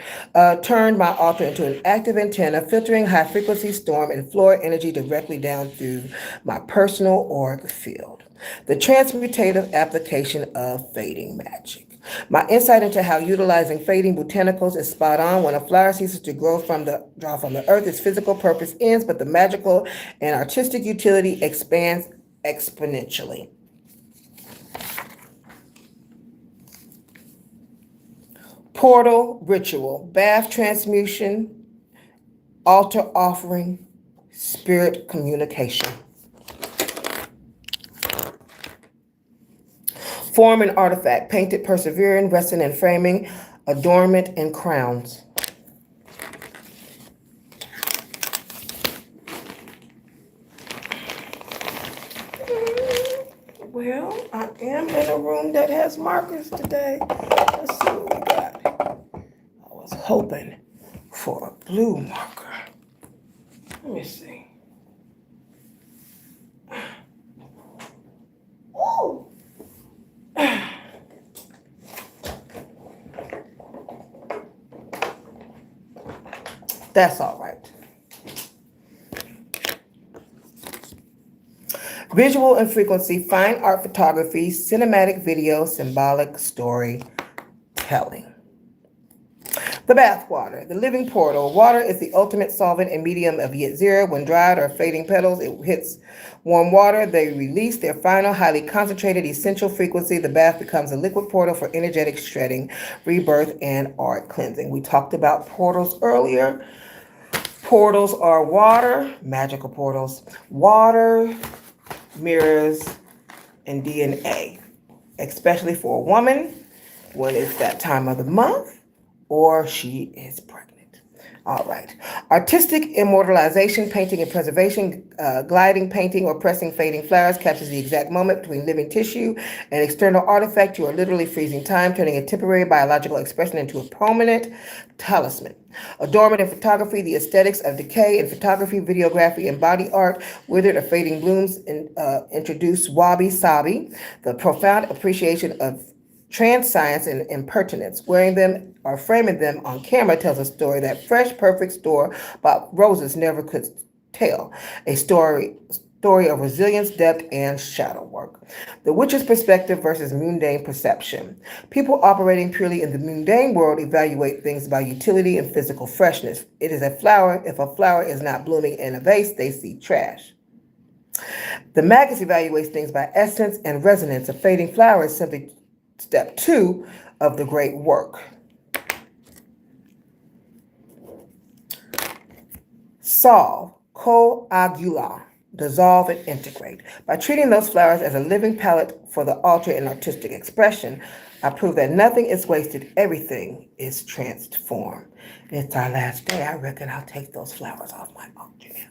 turned my altar into an active antenna, filtering high-frequency storm and floor energy directly down through my personal auric field. The transmutative application of fading magic. My insight into how utilizing fading botanicals is spot on. When a flower ceases to draw from the earth, its physical purpose ends, but the magical and artistic utility expands exponentially. Portal ritual, bath transmutation, altar offering, spirit communication. Form and artifact, painted, persevering, resting and framing, adornment and crowns. Well, I am in a room that has markers today. Let's see what we got. I was hoping for a blue marker. Let me see. Ooh. That's all right. Visual and frequency, fine art photography, cinematic video, symbolic story telling. The bath water, the living portal. Water is the ultimate solvent and medium of yet zero. When dried or fading petals, it hits warm water. They release their final, highly concentrated, essential frequency. The bath becomes a liquid portal for energetic shredding, rebirth, and art cleansing. We talked about portals earlier. Portals are water, magical portals. Water mirrors and DNA, especially for a woman when it's that time of the month or she is pregnant. All right. Artistic immortalization, painting and preservation, gliding, painting, or pressing fading flowers captures the exact moment between living tissue and external artifact. You are literally freezing time, turning a temporary biological expression into a permanent talisman. Adornment in photography, the aesthetics of decay in photography, videography, and body art. Withered or fading blooms introduce wabi-sabi, the profound appreciation of trans science and impertinence. Wearing them or framing them on camera tells a story that fresh, perfect store-bought roses never could tell. A story of resilience, depth, and shadow work. The witch's perspective versus mundane perception. People operating purely in the mundane world evaluate things by utility and physical freshness. It is a flower. If a flower is not blooming in a vase, they see trash. The magus evaluates things by essence and resonance. A fading flower is simply step 2 of the great work. Solve, coagula, dissolve and integrate. By treating those flowers as a living palette for the altar and artistic expression, I prove that nothing is wasted, everything is transformed. It's our last day. I reckon I'll take those flowers off my altar now.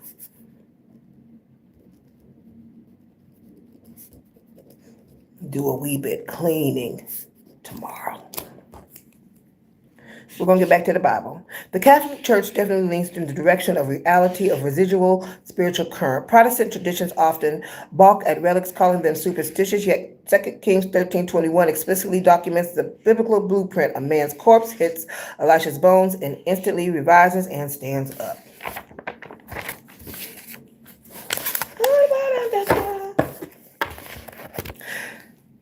Do a wee bit cleaning tomorrow. We're going to get back to the Bible. The Catholic Church definitely leans in the direction of reality of residual spiritual current. Protestant traditions often balk at relics, calling them superstitious, yet 2 Kings 13:21 explicitly documents the biblical blueprint. A man's corpse hits Elisha's bones and instantly revises and stands up.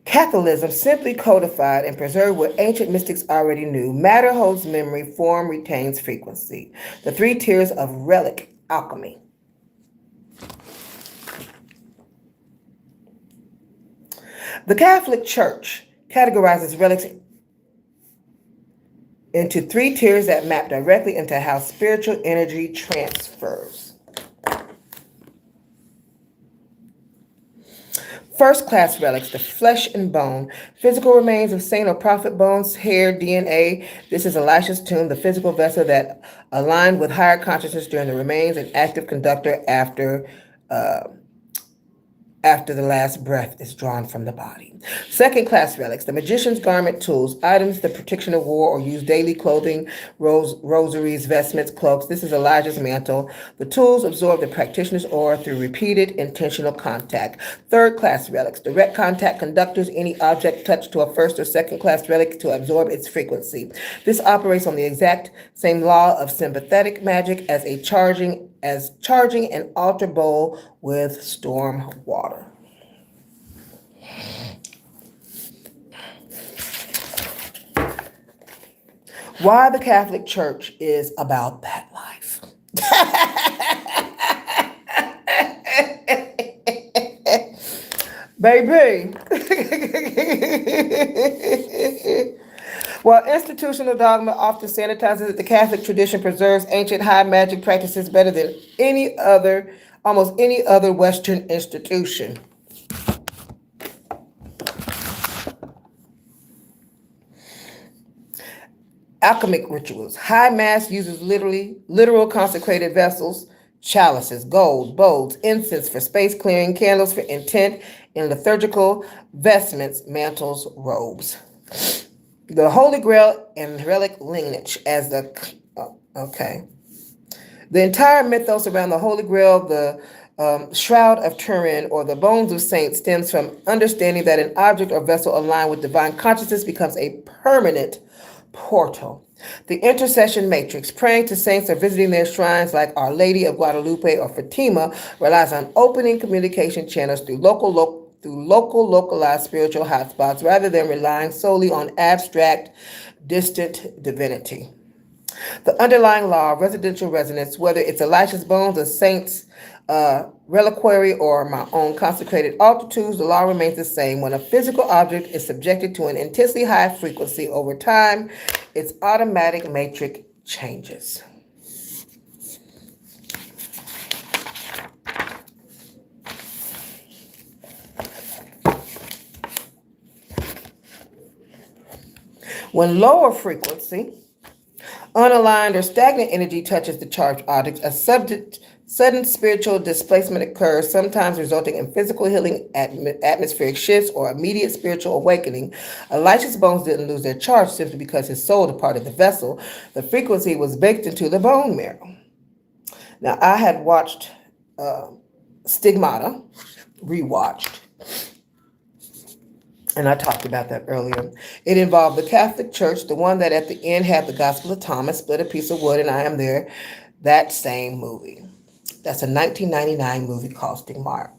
Catholicism simply codified and preserved what ancient mystics already knew. Matter holds memory, form retains frequency. The 3 tiers of relic alchemy. The Catholic Church categorizes relics into 3 tiers that map directly into how spiritual energy transfers. First-class relics, the flesh and bone, physical remains of saint or prophet bones, hair, DNA. This is Elisha's tomb, the physical vessel that aligned with higher consciousness during the remains, an active conductor after the last breath is drawn from the body. Second-class relics, the magician's garment tools, items the protection of war or use daily clothing, rosaries, vestments, cloaks. This is Elijah's mantle. The tools absorb the practitioner's aura through repeated intentional contact. Third-class relics, direct contact conductors, any object touched to a first or second-class relic to absorb its frequency. This operates on the exact same law of sympathetic magic as charging an altar bowl with storm water. Why the Catholic Church is about that life. Baby. While institutional dogma often sanitizes it, the Catholic tradition preserves ancient high magic practices better than almost any other Western institution. Alchemic rituals. High Mass uses literal consecrated vessels, chalices, gold, bowls, incense for space clearing, candles for intent, and liturgical vestments, mantles, robes. The Holy Grail and relic lineage as the okay. The entire mythos around the Holy Grail, the Shroud of Turin, or the Bones of Saints stems from understanding that an object or vessel aligned with divine consciousness becomes a permanent portal. The intercession matrix, praying to saints or visiting their shrines like Our Lady of Guadalupe or Fatima, relies on opening communication channels through localized spiritual hotspots rather than relying solely on abstract, distant divinity. The underlying law of residential resonance, whether it's Elisha's bones, a saint's reliquary, or my own consecrated altitudes, the law remains the same. When a physical object is subjected to an intensely high frequency over time, its automatic matrix changes. When lower frequency, unaligned or stagnant energy touches the charged object, a sudden spiritual displacement occurs, sometimes resulting in physical healing, atmospheric shifts, or immediate spiritual awakening. Elisha's bones didn't lose their charge simply because his soul departed the vessel. The frequency was baked into the bone marrow. Now, I had watched Stigmata, rewatched, and I talked about that earlier. It involved the Catholic Church, the one that at the end had the Gospel of Thomas, split a piece of wood, and I am there. That same movie. That's a 1999 movie called Stigmata,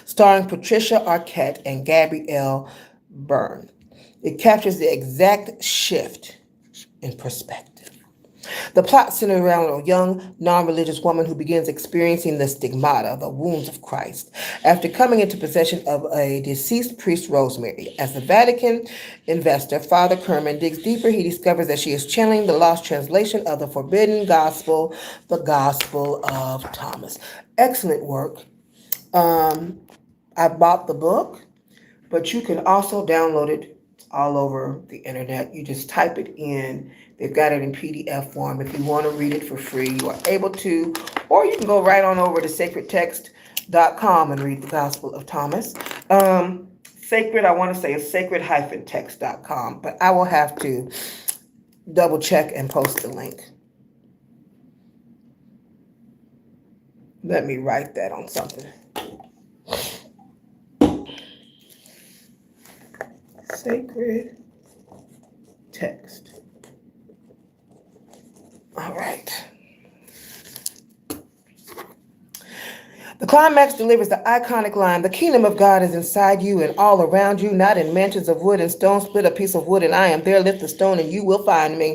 starring Patricia Arquette and Gabrielle Byrne. It captures the exact shift in perspective. The plot centers around a young, non-religious woman who begins experiencing the stigmata, the wounds of Christ, after coming into possession of a deceased priest, Rosemary. As the Vatican investor, Father Kerman, digs deeper, he discovers that she is channeling the lost translation of the forbidden gospel, the Gospel of Thomas. Excellent work. I bought the book, but you can also download it all over the internet. You just type it in. They've got it in PDF form. If you want to read it for free, you are able to, or you can go right on over to sacredtext.com and read the Gospel of Thomas. Sacred, I want to say is sacred-text.com, but I will have to double check and post the link. Let me write that on something. Sacred text. All right. The climax delivers the iconic line, "The kingdom of God is inside you and all around you, not in mansions of wood and stone. Split a piece of wood and I am there. Lift the stone and you will find me."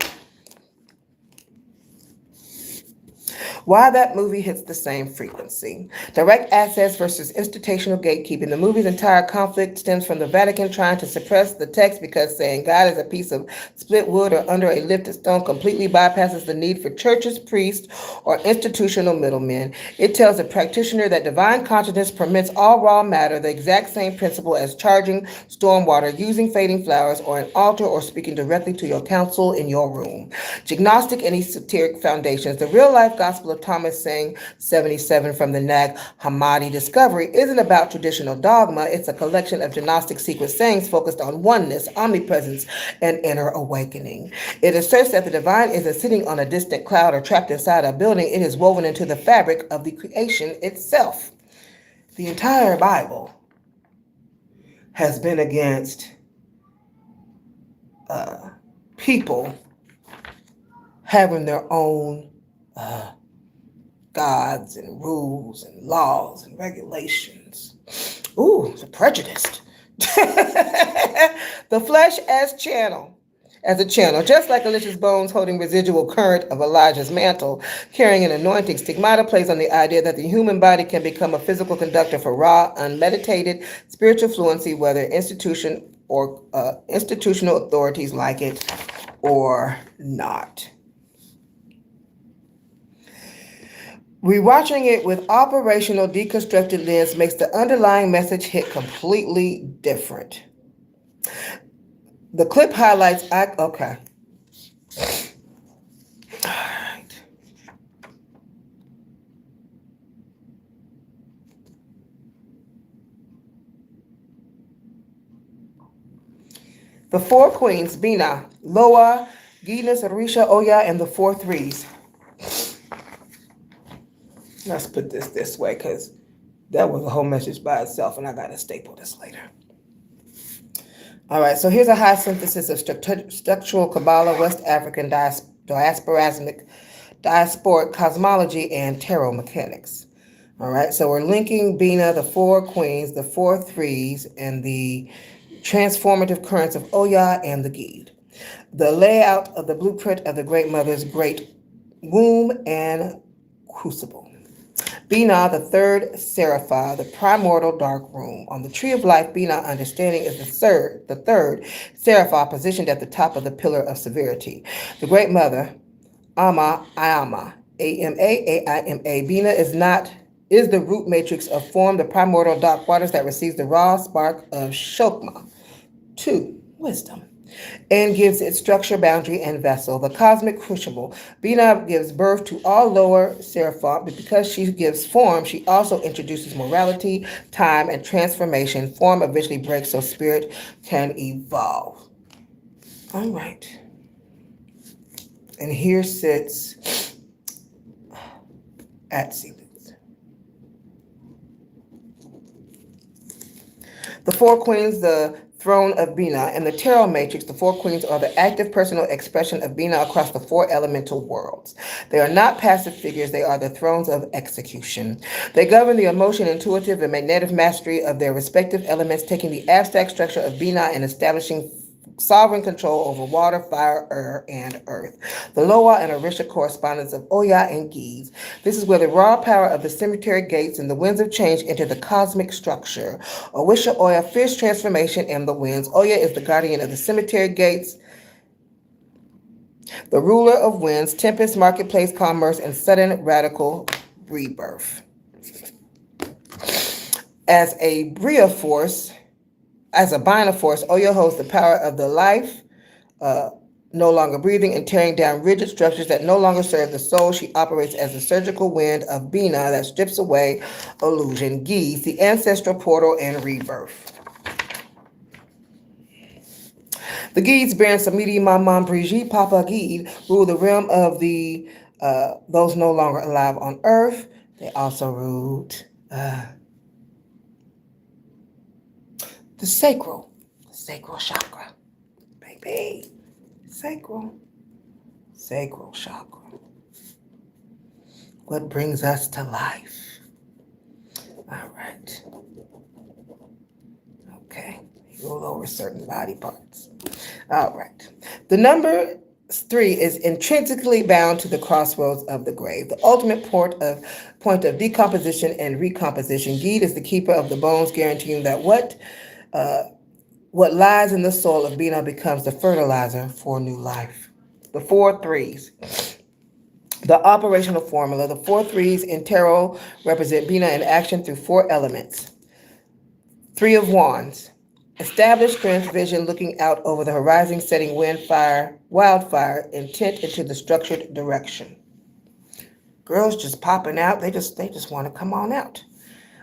Why that movie hits the same frequency. Direct access versus institutional gatekeeping. The movie's entire conflict stems from the Vatican trying to suppress the text because saying God is a piece of split wood or under a lifted stone completely bypasses the need for churches, priests, or institutional middlemen. It tells the practitioner that divine consciousness permits all raw matter, the exact same principle as charging stormwater, using fading flowers, or an altar, or speaking directly to your council in your room. Gnostic and esoteric foundations. The real-life Gospel of Thomas, saying 77 from the Nag Hammadi Discovery, isn't about traditional dogma. It's a collection of Gnostic secret sayings focused on oneness, omnipresence, and inner awakening. It asserts that the divine isn't sitting on a distant cloud or trapped inside a building. It is woven into the fabric of the creation itself. The entire Bible has been against people having their own gods and rules and laws and regulations. Ooh, the prejudiced. The flesh as a channel, just like Elisha's bones holding residual current of Elijah's mantle, carrying an anointing. Stigmata plays on the idea that the human body can become a physical conductor for raw, unmeditated spiritual fluency, whether or institutional authorities like it or not. Rewatching it with operational deconstructed lens makes the underlying message hit completely different. The clip highlights okay. All right. The four queens, Bina, Loa, Ginas, Arisha, Oya, and the four threes. Let's put this way because that was a whole message by itself, and I got to staple this later. All right, so here's a high synthesis of structural Kabbalah, West African diasporic cosmology, and tarot mechanics. All right, so we're linking Bina, the four queens, the four threes, and the transformative currents of Oya and the Gid. The layout of the blueprint of the Great Mother's great womb and crucible. Bina, the third Seraphah, the primordial dark room. On the tree of life, Bina, understanding, is the third Seraphah, positioned at the top of the pillar of severity. The Great Mother, Ama, Ayama, A-M-A, A-I-M-A. Bina is the root matrix of form, the primordial dark waters that receives the raw spark of Shokma. 2. Wisdom. And gives its structure, boundary, and vessel. The cosmic crucible. Bina gives birth to all lower seraphim, but because she gives form, she also introduces morality, time, and transformation. Form eventually breaks so spirit can evolve. All right. And here sits Atsilut. The four queens, the throne of Bina. In the tarot matrix, the four queens are the active personal expression of Bina across the four elemental worlds. They are not passive figures, they are the thrones of execution. They govern the emotion, intuitive, and magnetic mastery of their respective elements, taking the abstract structure of Bina and establishing sovereign control over water, fire, air, and earth. The Loa and Orisha correspondence of Oya and Giz. This is where the raw power of the cemetery gates and the winds of change enter the cosmic structure. Orisha, Oya, fierce transformation, and the winds. Oya is the guardian of the cemetery gates, the ruler of winds, tempest, marketplace, commerce, and sudden radical rebirth. As a Bria force, as a Bina force, Oya holds the power of the life, no longer breathing, and tearing down rigid structures that no longer serve the soul. She operates as the surgical wind of Bina that strips away illusion. Giz, the ancestral portal and rebirth. The Gids, bearing Samiti, Maman, Brigitte, Papa Gid, rule the realm of the those no longer alive on earth. They also ruled the sacral chakra, baby, sacral chakra. What brings us to life? All right. Okay, rule over certain body parts. All right. The number 3 is intrinsically bound to the crossroads of the grave, the ultimate point of decomposition and recomposition. Gid is the keeper of the bones, guaranteeing that what lies in the soul of Bina becomes the fertilizer for new life. The 4 threes. The operational formula. The 4 threes in tarot represent Bina in action through 4 elements. 3 of Wands. Established strength, vision, looking out over the horizon, setting wind, fire, wildfire, intent into the structured direction. Girls just popping out. They just want to come on out.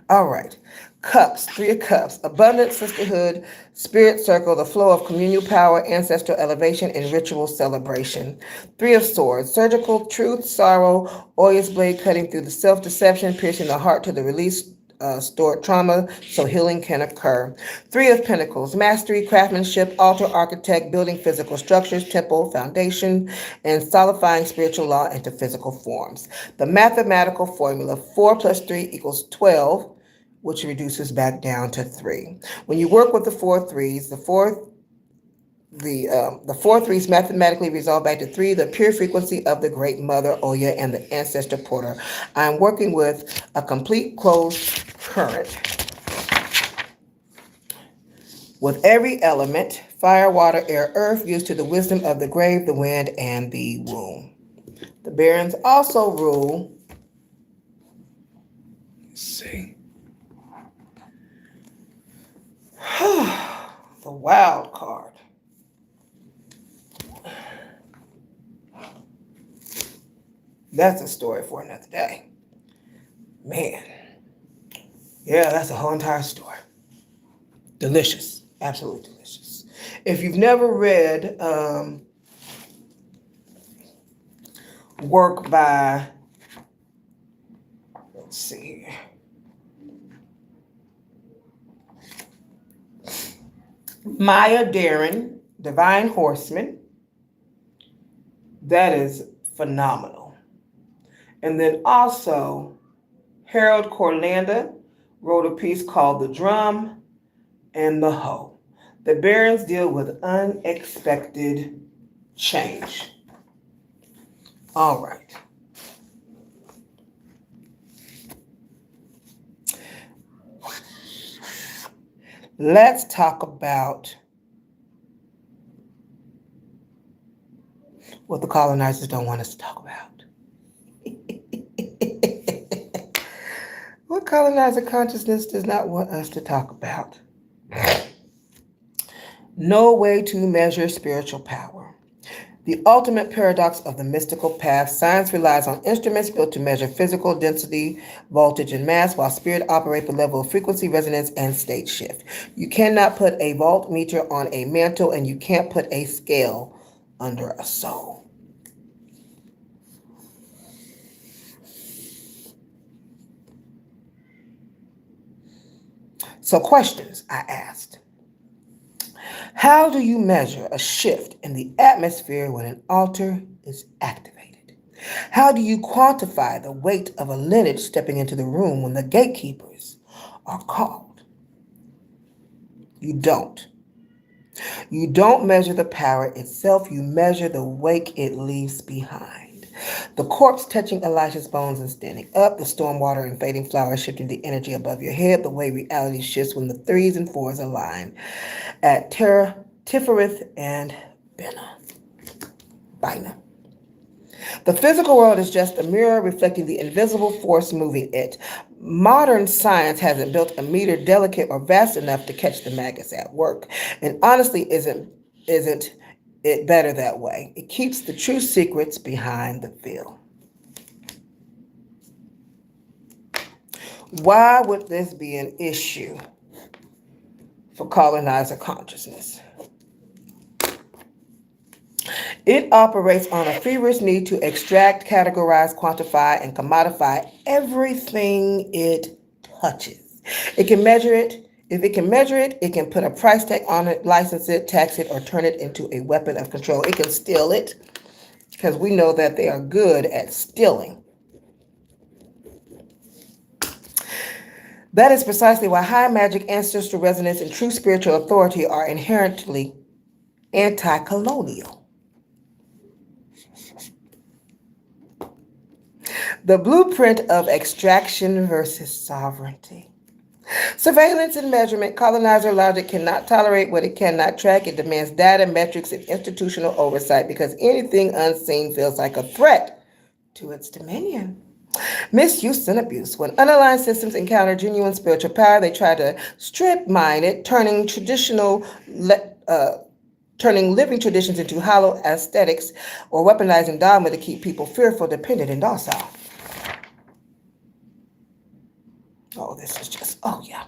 All right. Cups, 3 of Cups, abundance, sisterhood, spirit circle, the flow of communal power, ancestral elevation, and ritual celebration. 3 of Swords, surgical, truth, sorrow, Oya's blade cutting through the self-deception, piercing the heart to the release, stored trauma, so healing can occur. 3 of Pentacles, mastery, craftsmanship, altar, architect, building physical structures, temple, foundation, and solidifying spiritual law into physical forms. The mathematical formula, 4 plus 3 equals 12, which reduces back down to 3. When you work with the 4 threes, the 4 threes mathematically resolve back to 3, the pure frequency of the Great Mother, Oya, and the ancestor porter. I'm working with a complete closed current with every element, fire, water, air, earth, used to the wisdom of the grave, the wind, and the womb. The barons also rule, let's see, the wild card. That's a story for another day. Man. Yeah, that's a whole entire story. Delicious. Absolutely delicious. If you've never read work by, let's see here, Maya Deren, Divine Horseman, that is phenomenal. And then also, Harold Corlanda wrote a piece called The Drum and the Hoe. The barons deal with unexpected change. All right. Let's talk about what the colonizers don't want us to talk about. What colonizer consciousness does not want us to talk about? No way to measure spiritual power. The ultimate paradox of the mystical path, science relies on instruments built to measure physical density, voltage, and mass, while spirit operates the level of frequency, resonance, and state shift. You cannot put a voltmeter on a mantle, and you can't put a scale under a soul. So questions I asked. How do you measure a shift in the atmosphere when an altar is activated? How do you quantify the weight of a lineage stepping into the room when the gatekeepers are called? You don't. You don't measure the power itself, you measure the wake it leaves behind. The corpse touching Elijah's bones and standing up, the storm water and fading flowers shifting the energy above your head, the way reality shifts when the 3s and 4s align at Tifereth and Bina. The physical world is just a mirror reflecting the invisible force moving it. Modern science hasn't built a meter delicate or vast enough to catch the maggots at work. And honestly, isn't it better that way? It keeps the true secrets behind the veil. Why would this be an issue for colonizer consciousness? It operates on a feverish need to extract, categorize, quantify, and commodify everything it touches. It can measure it. If it can measure it, it can put a price tag on it, license it, tax it, or turn it into a weapon of control. It can steal it, because we know that they are good at stealing. That is precisely why high magic, ancestral resonance, and true spiritual authority are inherently anti-colonial. The blueprint of extraction versus sovereignty. Surveillance and measurement. Colonizer logic cannot tolerate what it cannot track. It demands data, metrics, and institutional oversight because anything unseen feels like a threat to its dominion. Misuse and abuse. When unaligned systems encounter genuine spiritual power, they try to strip mine it, turning living traditions into hollow aesthetics or weaponizing dogma to keep people fearful, dependent, and docile. Oh, this is just, oh yeah.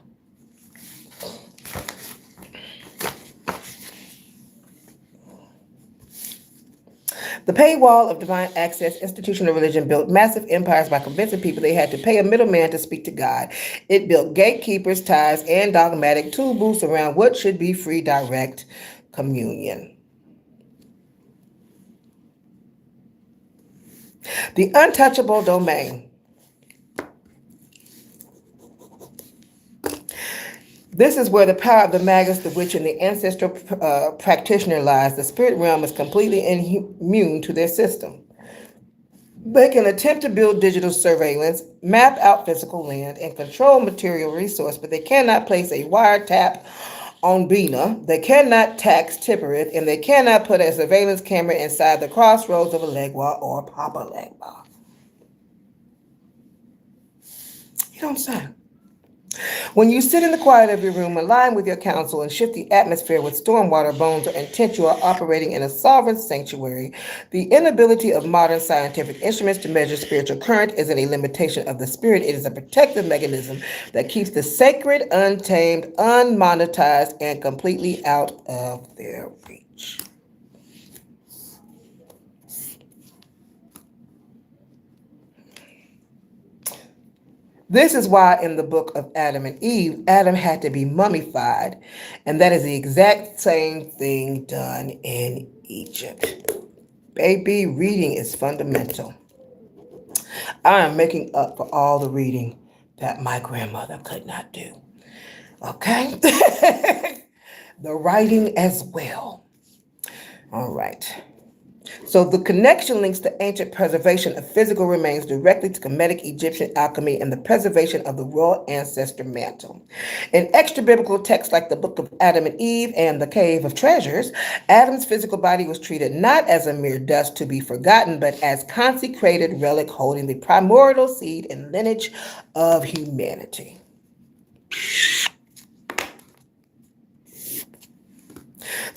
The paywall of divine access, institutional religion built massive empires by convincing people they had to pay a middleman to speak to God. It built gatekeepers, ties, and dogmatic tool booths around what should be free, direct communion. The untouchable domain. This is where the power of the magus, the witch, and the ancestral practitioner lies. The spirit realm is completely immune to their system. They can attempt to build digital surveillance, map out physical land, and control material resource, but they cannot place a wiretap on Bina. They cannot tax Tipperith, and they cannot put a surveillance camera inside the crossroads of Alegua or Papa Legba. You know what I'm saying? When you sit in the quiet of your room, align with your counsel, and shift the atmosphere with stormwater bones or intent, you are operating in a sovereign sanctuary. The inability of modern scientific instruments to measure spiritual current isn't a limitation of the spirit. It is a protective mechanism that keeps the sacred, untamed, unmonetized, and completely out of their reach. This is why in the book of Adam and Eve, Adam had to be mummified, and that is the exact same thing done in Egypt. Baby, reading is fundamental. I am making up for all the reading that my grandmother could not do. Okay? The writing as well. All right. So the connection links the ancient preservation of physical remains directly to Kemetic Egyptian alchemy and the preservation of the royal ancestor mantle. In extra-biblical texts like the Book of Adam and Eve and the Cave of Treasures, Adam's physical body was treated not as a mere dust to be forgotten, but as consecrated relic holding the primordial seed and lineage of humanity.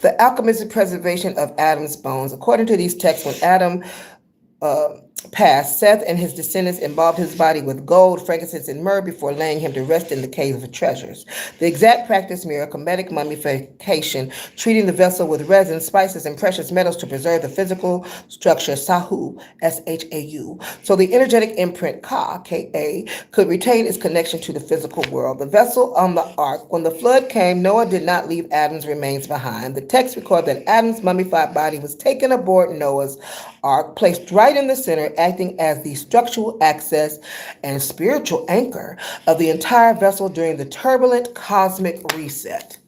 The alchemistic preservation of Adam's bones. According to these texts, when Adam passed, Seth and his descendants embalmed his body with gold, frankincense, and myrrh before laying him to rest in the cave of treasures. The exact practice mirror Kemetic mummification, treating the vessel with resin, spices, and precious metals to preserve the physical structure, Sahu, S-H-A-U, so the energetic imprint, Ka, K-A, could retain its connection to the physical world. The vessel on the ark, when the flood came, Noah did not leave Adam's remains behind. The text record that Adam's mummified body was taken aboard Noah's ark, placed right in the center, acting as the structural access and spiritual anchor of the entire vessel during the turbulent cosmic reset.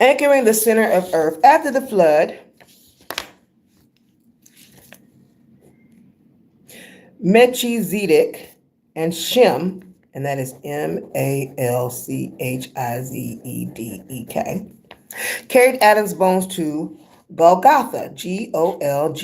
Anchoring the center of earth after the flood, Melchizedek and Shem, and that is Malchizedek, carried Adam's bones to Golgotha, Golgotha,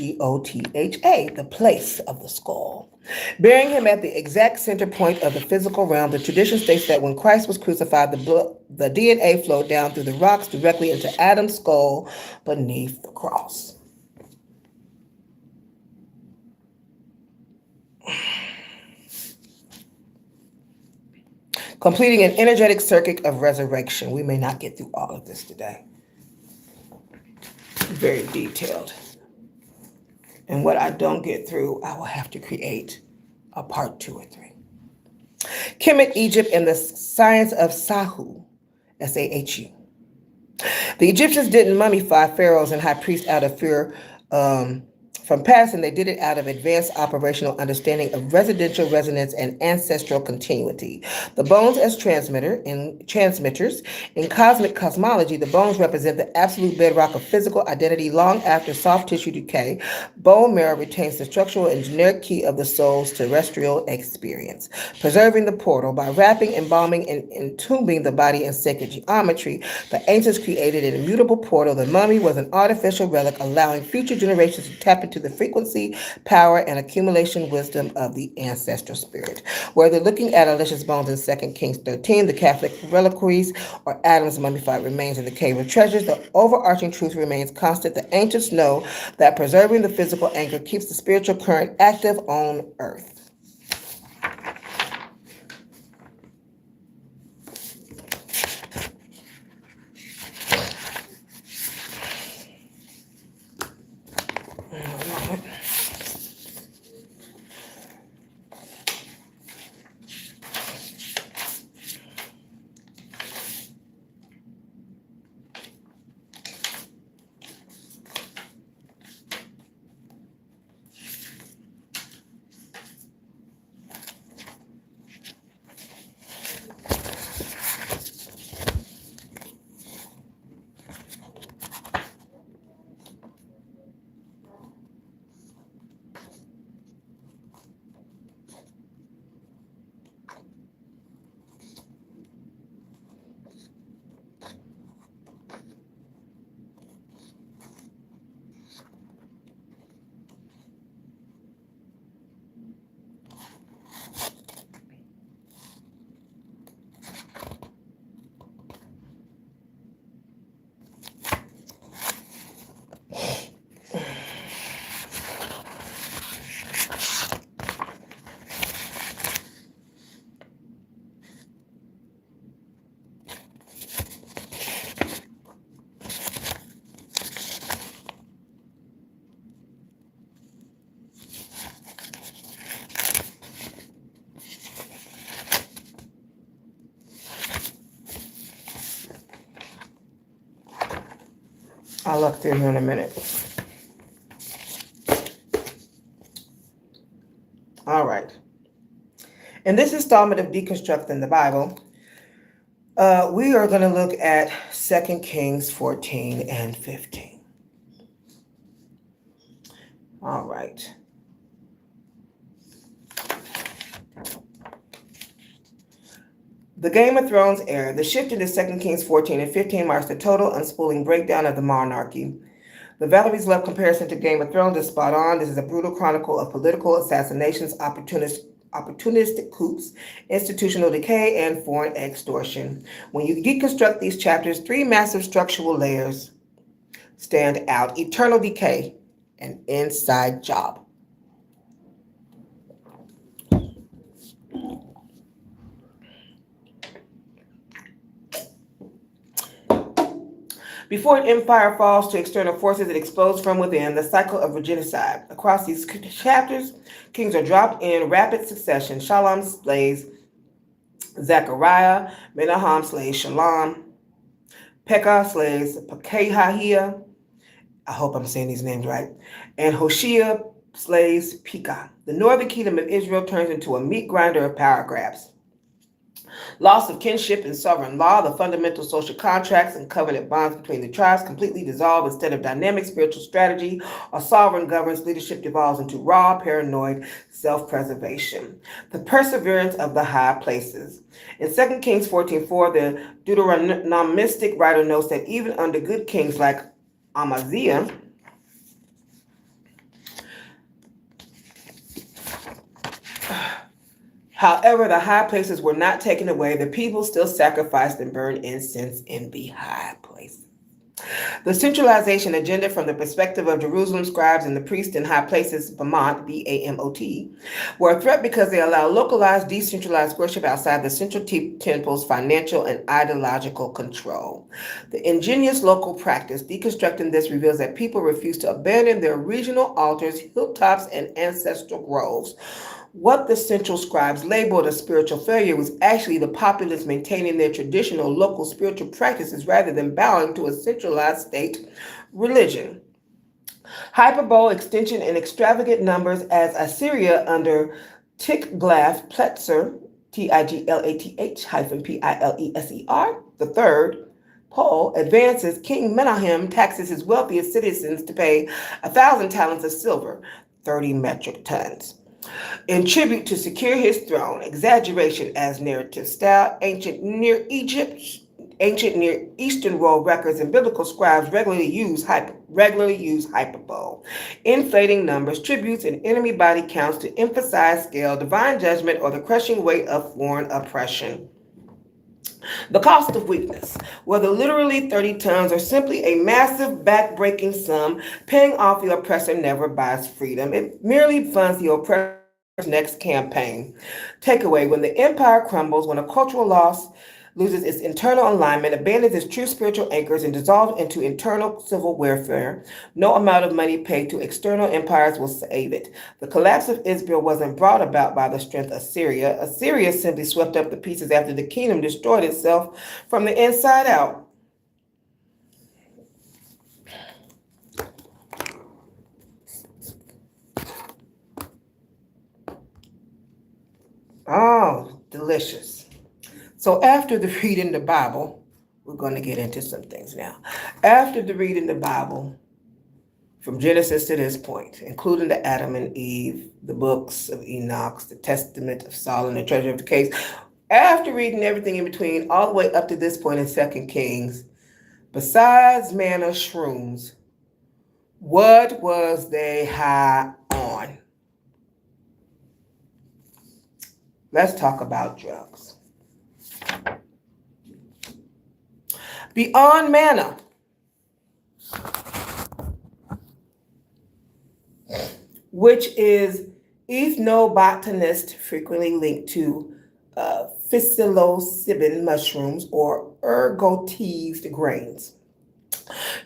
the place of the skull. Burying him at the exact center point of the physical realm, the tradition states that when Christ was crucified, the DNA flowed down through the rocks directly into Adam's skull beneath the cross. Completing an energetic circuit of resurrection. We may not get through all of this today. Very detailed. And what I don't get through, I will have to create a part 2 or 3. Kemet, Egypt, and the science of Sahu, S-A-H-U. The Egyptians didn't mummify pharaohs and high priests out of fear from passing. They did it out of advanced operational understanding of residential resonance and ancestral continuity. The bones as transmitters. In cosmic cosmology, the bones represent the absolute bedrock of physical identity long after soft tissue decay. Bone marrow retains the structural and generic key of the soul's terrestrial experience, preserving the portal. By wrapping, embalming, and entombing the body in sacred geometry, the ancients created an immutable portal. The mummy was an artificial relic, allowing future generations to tap into the frequency, power, and accumulation wisdom of the ancestral spirit. Whether looking at Elisha's bones in 2 Kings 13, the Catholic reliquaries, or Adam's mummified remains in the Cave of Treasures, the overarching truth remains constant. The ancients know that preserving the physical anchor keeps the spiritual current active on earth. I'll look through here in a minute. All right. In this installment of Deconstructing the Bible, we are going to look at 2 Kings 14 and 15. All right. The Game of Thrones era. The shift into 2 Kings 14 and 15 marks the total unspooling breakdown of the monarchy. The Valerie's Love comparison to Game of Thrones is spot on. This is a brutal chronicle of political assassinations, opportunistic coups, institutional decay, and foreign extortion. When you deconstruct these chapters, three massive structural layers stand out: eternal decay and inside job. Before an empire falls to external forces, it explodes from within, the cycle of regicide. Across these chapters, kings are dropped in rapid succession. Shalom slays Zechariah, Menahem slays Shalom, Pekah slays Pekahiah, I hope I'm saying these names right, and Hoshea slays Pekah. The northern kingdom of Israel turns into a meat grinder of power grabs. Loss of kinship and sovereign law, the fundamental social contracts and covenant bonds between the tribes completely dissolve. Instead of dynamic spiritual strategy, a sovereign governs, leadership devolves into raw, paranoid self-preservation. The perseverance of the high places. In 2 Kings 14:4, the Deuteronomistic writer notes that even under good kings like Amaziah, however, the high places were not taken away. The people still sacrificed and burned incense in the high places. The centralization agenda from the perspective of Jerusalem scribes and the priests in high places, Bamot, B-A-M-O-T, were a threat because they allow localized, decentralized worship outside the central temple's financial and ideological control. The ingenious local practice deconstructing this reveals that people refuse to abandon their regional altars, hilltops, and ancestral groves. What the central scribes labeled a spiritual failure was actually the populace maintaining their traditional local spiritual practices rather than bowing to a centralized state religion. Hyperbole, extension, and extravagant numbers as Assyria under Tiglath-Pileser, Tiglath-Pileser, the third, Paul advances, King Menahem taxes his wealthiest citizens to pay 1,000 talents of silver, 30 metric tons, in tribute to secure his throne. Exaggeration as narrative style. Ancient Near Eastern world records and biblical scribes regularly use hyperbole, inflating numbers, tributes, and enemy body counts to emphasize scale, divine judgment, or the crushing weight of foreign oppression. The cost of weakness, whether literally 30 tons or simply a massive back-breaking sum, paying off the oppressor never buys freedom. It merely funds the oppressor's next campaign. Takeaway: when the empire crumbles, when a cultural loss loses its internal alignment, abandons its true spiritual anchors, and dissolves into internal civil warfare, no amount of money paid to external empires will save it. The collapse of Israel wasn't brought about by the strength of Assyria. Assyria simply swept up the pieces after the kingdom destroyed itself from the inside out. Oh, delicious. So after the reading the Bible, we're going to get into some things now. After the reading the Bible, from Genesis to this point, including the Adam and Eve, the books of Enoch, the Testament of Solomon, the Treasure of the Caves, after reading everything in between, all the way up to this point in 2 Kings, besides manna shrooms, what was they high on? Let's talk about drugs. Beyond manna, which is ethnobotanist, frequently linked to psilocybin mushrooms or ergotised grains.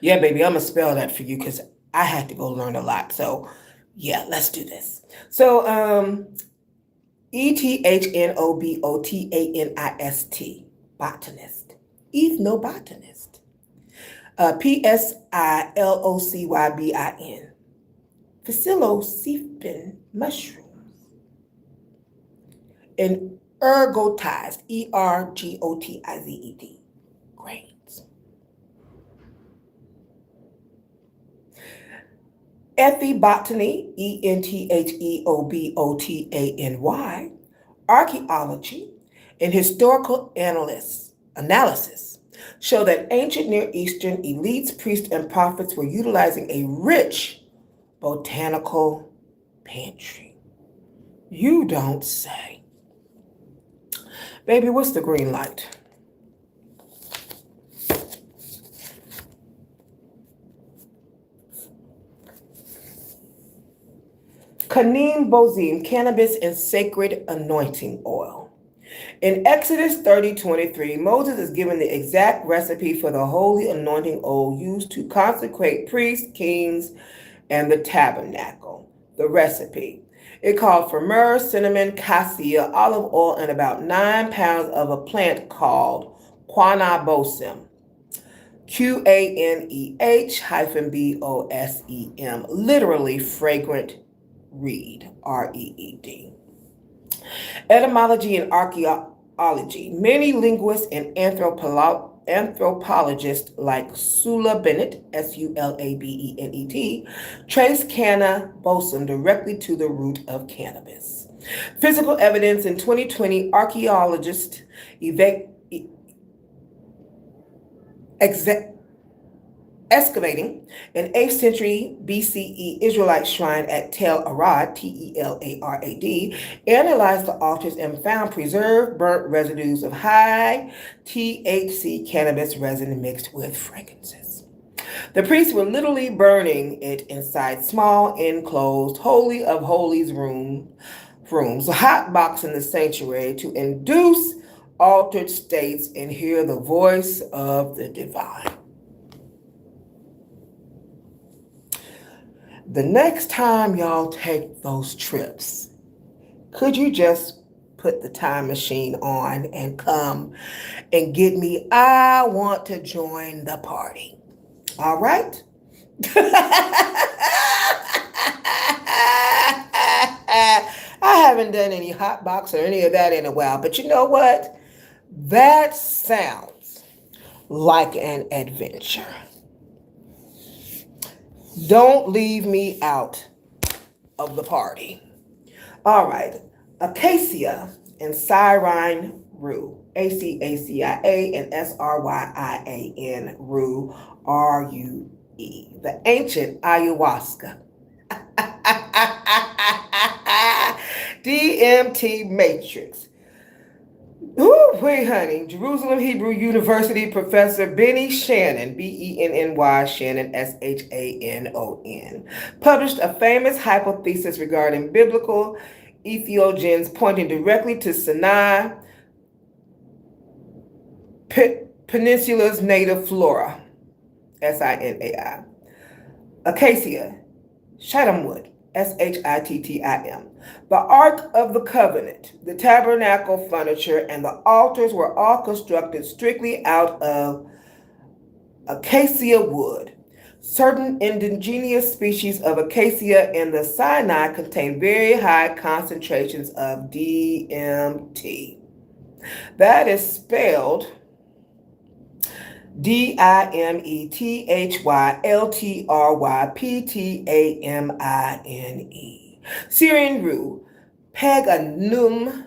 Yeah, baby, I'm going to spell that for you because I had to go learn a lot. So, yeah, let's do this. So, ethnobotanist, botanist, ethnobotanist. psilocybin, psilocybin mushrooms, and ergotized, ergotized grains. Ethnobotany, entheobotany, archaeology, and historical analysis show that ancient Near Eastern elites, priests, and prophets were utilizing a rich botanical pantry. You don't say. Baby, what's the green light? Kanim Bozim, cannabis and sacred anointing oil. In Exodus 30:23, Moses is given the exact recipe for the holy anointing oil used to consecrate priests, kings, and the tabernacle. The recipe. It called for myrrh, cinnamon, cassia, olive oil, and about 9 pounds of a plant called quanabosim. QANEH-BOSEM, literally fragrant reed, REED. Etymology and archaeology. Many linguists and anthropologists like Sula Bennett, SULABENET, trace cannabosum directly to the root of cannabis. Physical evidence in 2020, archaeologists excavating an 8th century BCE Israelite shrine at Tel Arad, TELARAD, analyzed the altars and found preserved burnt residues of high THC cannabis resin mixed with fragrances. The priests were literally burning it inside small, enclosed, holy of holies rooms, hot box in the sanctuary to induce altered states and hear the voice of the divine. The next time y'all take those trips, could you just put the time machine on and come and get me? I want to join the party. All right? I haven't done any hot box or any of that in a while, but you know what? That sounds like an adventure. Don't leave me out of the party. All right. Acacia and Syrine Rue, ACACIA and SRYIAN Rue, RUE, the ancient ayahuasca. DMT matrix. Ooh, wait, honey. Jerusalem Hebrew University professor Benny Shannon, BENNY Shannon, SHANON, published a famous hypothesis regarding biblical entheogens pointing directly to Sinai Peninsula's native flora, SINAI. Acacia, Shittim, SHITTIM. The Ark of the Covenant, the tabernacle furniture, and the altars were all constructed strictly out of acacia wood. Certain indigenous species of acacia in the Sinai contain very high concentrations of DMT. That is spelled DIMETHYLTRYPTAMINE. Syrian rue, paganum.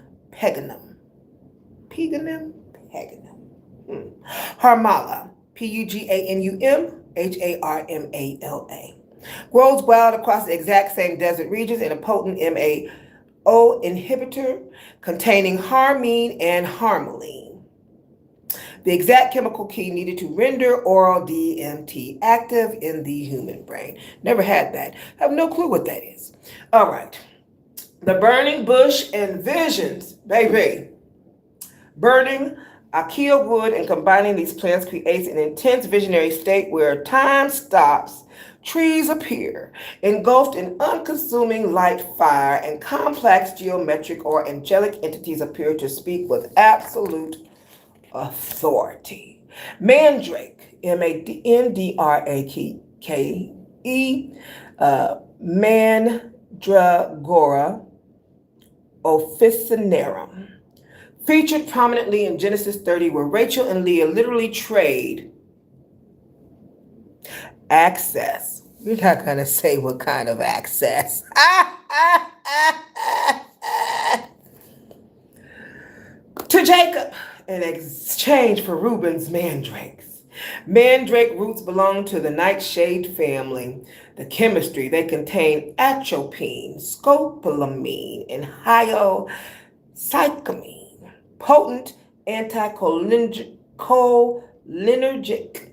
Harmala, PUGANUM, HARMALA. Grows wild across the exact same desert regions in a potent MAO inhibitor containing harmine and harmaline, the exact chemical key needed to render oral DMT active in the human brain. Never had that. I have no clue what that is. All right. The burning bush and visions, baby. Burning acacia wood and combining these plants creates an intense visionary state where time stops, trees appear, engulfed in unconsuming light fire, and complex geometric or angelic entities appear to speak with absolute authority. Mandrake, Mandrake, Mandragora officinarum, featured prominently in Genesis 30, where Rachel and Leah literally trade access. You're not going to say what kind of access. To Jacob in exchange for Reuben's mandrakes. Mandrake roots belong to the nightshade family. The chemistry, they contain atropine, scopolamine, and hyoscyamine, potent anticholinergic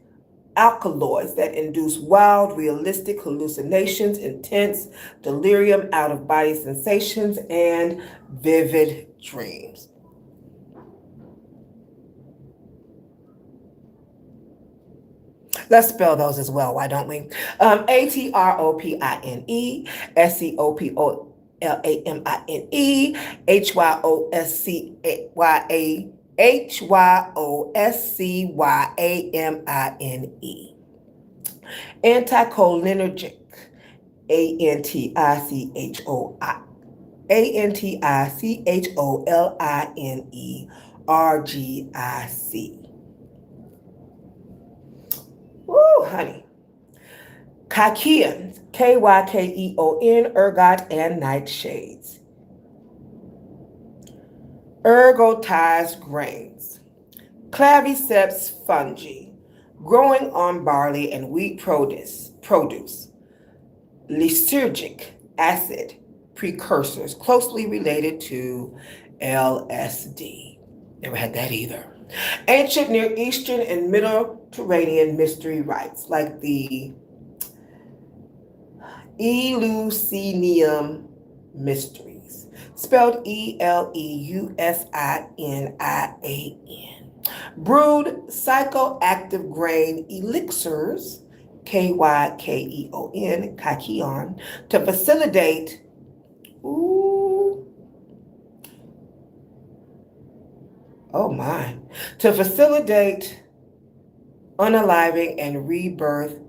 alkaloids that induce wild, realistic hallucinations, intense delirium, out-of-body sensations, and vivid dreams. Let's spell those as well, why don't we? Atropine, SCOPOLAMINE, HYOSCYAMINE. Anticholinergic, ANTICHOLINERGIC. Woo, honey. Kykeons, KYKEON, ergot, and nightshades. Ergotized grains. Claviceps fungi, growing on barley and wheat produce. Lysergic acid precursors, closely related to LSD. Never had that either. Ancient Near Eastern and Mediterranean mystery rites, like the Eleusinian mysteries, spelled ELEUSINIAN. Brewed psychoactive grain elixirs, KYKEON, to facilitate to facilitate unaliving and rebirth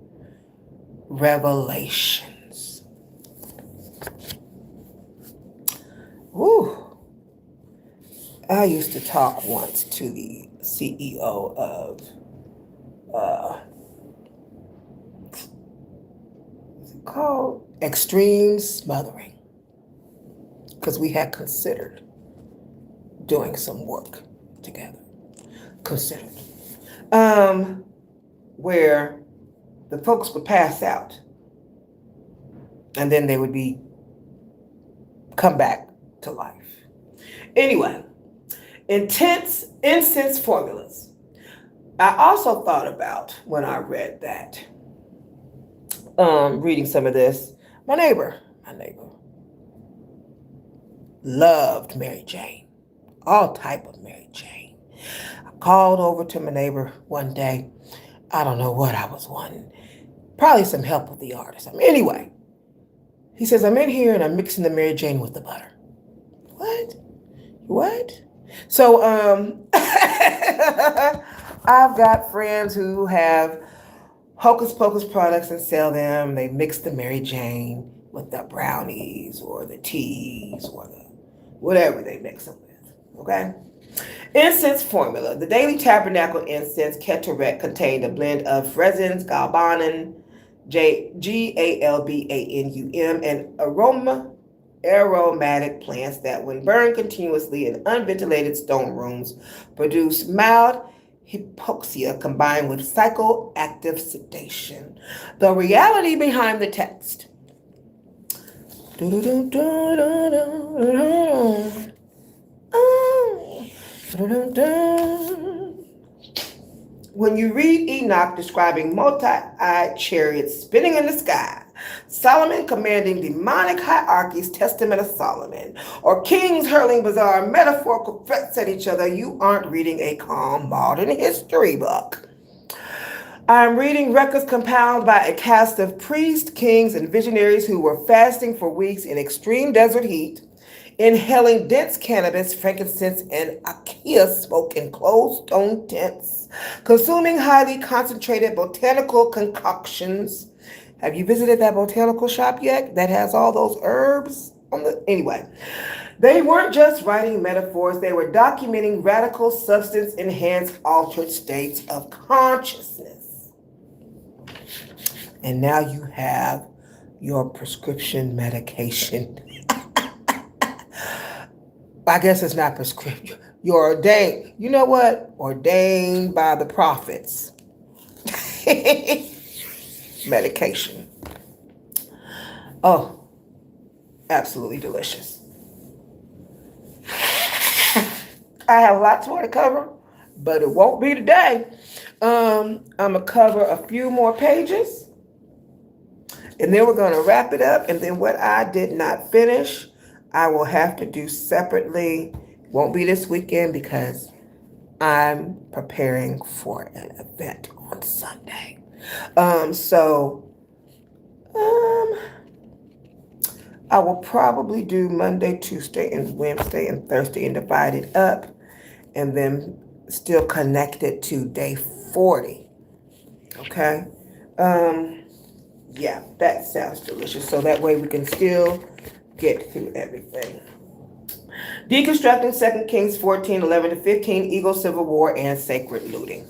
revelations. Ooh. I used to talk once to the CEO of what's it called? Extreme Smothering, because we had considered doing some work together. Considered. Where the folks would pass out and then they would come back to life. Anyway, incense formulas. I also thought about when I read that, reading some of this, my neighbor loved Mary Jane, all type of Mary Jane. I called over to my neighbor one day. I don't know what I was wanting. Probably some help with the artist. Anyway, he says, I'm in here and I'm mixing the Mary Jane with the butter. What? So, I've got friends who have Hocus Pocus products and sell them. They mix the Mary Jane with the brownies or the teas or the whatever they mix them with. Okay? Incense formula. The Daily Tabernacle incense Ketoret contained a blend of resins, galbanum, GALBANUM, and aromatic plants that, when burned continuously in unventilated stone rooms, produce mild hypoxia combined with psychoactive sedation. The reality behind the text. When you read Enoch describing multi-eyed chariots spinning in the sky, Solomon commanding demonic hierarchies, Testament of Solomon, or kings hurling bizarre metaphorical threats at each other, you aren't reading a calm modern history book. I'm reading records compiled by a cast of priests, kings, and visionaries who were fasting for weeks in extreme desert heat, inhaling dense cannabis, frankincense, and acacia smoke in closed stone tents, consuming highly concentrated botanical concoctions. Have you visited that botanical shop yet that has all those herbs on the anyway? They weren't just writing metaphors, they were documenting radical substance enhanced altered states of consciousness. And now you have your prescription medication. I guess it's not prescription. You're ordained. You know what? Ordained by the prophets. Medication. Oh, absolutely delicious. I have lots more to cover, but it won't be today. I'm going to cover a few more pages, and then we're going to wrap it up. And then what I did not finish, I will have to do separately. Won't be this weekend because I'm preparing for an event on Sunday. I will probably do Monday, Tuesday, and Wednesday, and Thursday and divide it up, and then still connect it to day 40. Okay? Yeah, that sounds delicious. So that way we can still get through everything. Deconstructing 2 Kings 14, 11 to 15, Eagle Civil War, and Sacred Looting.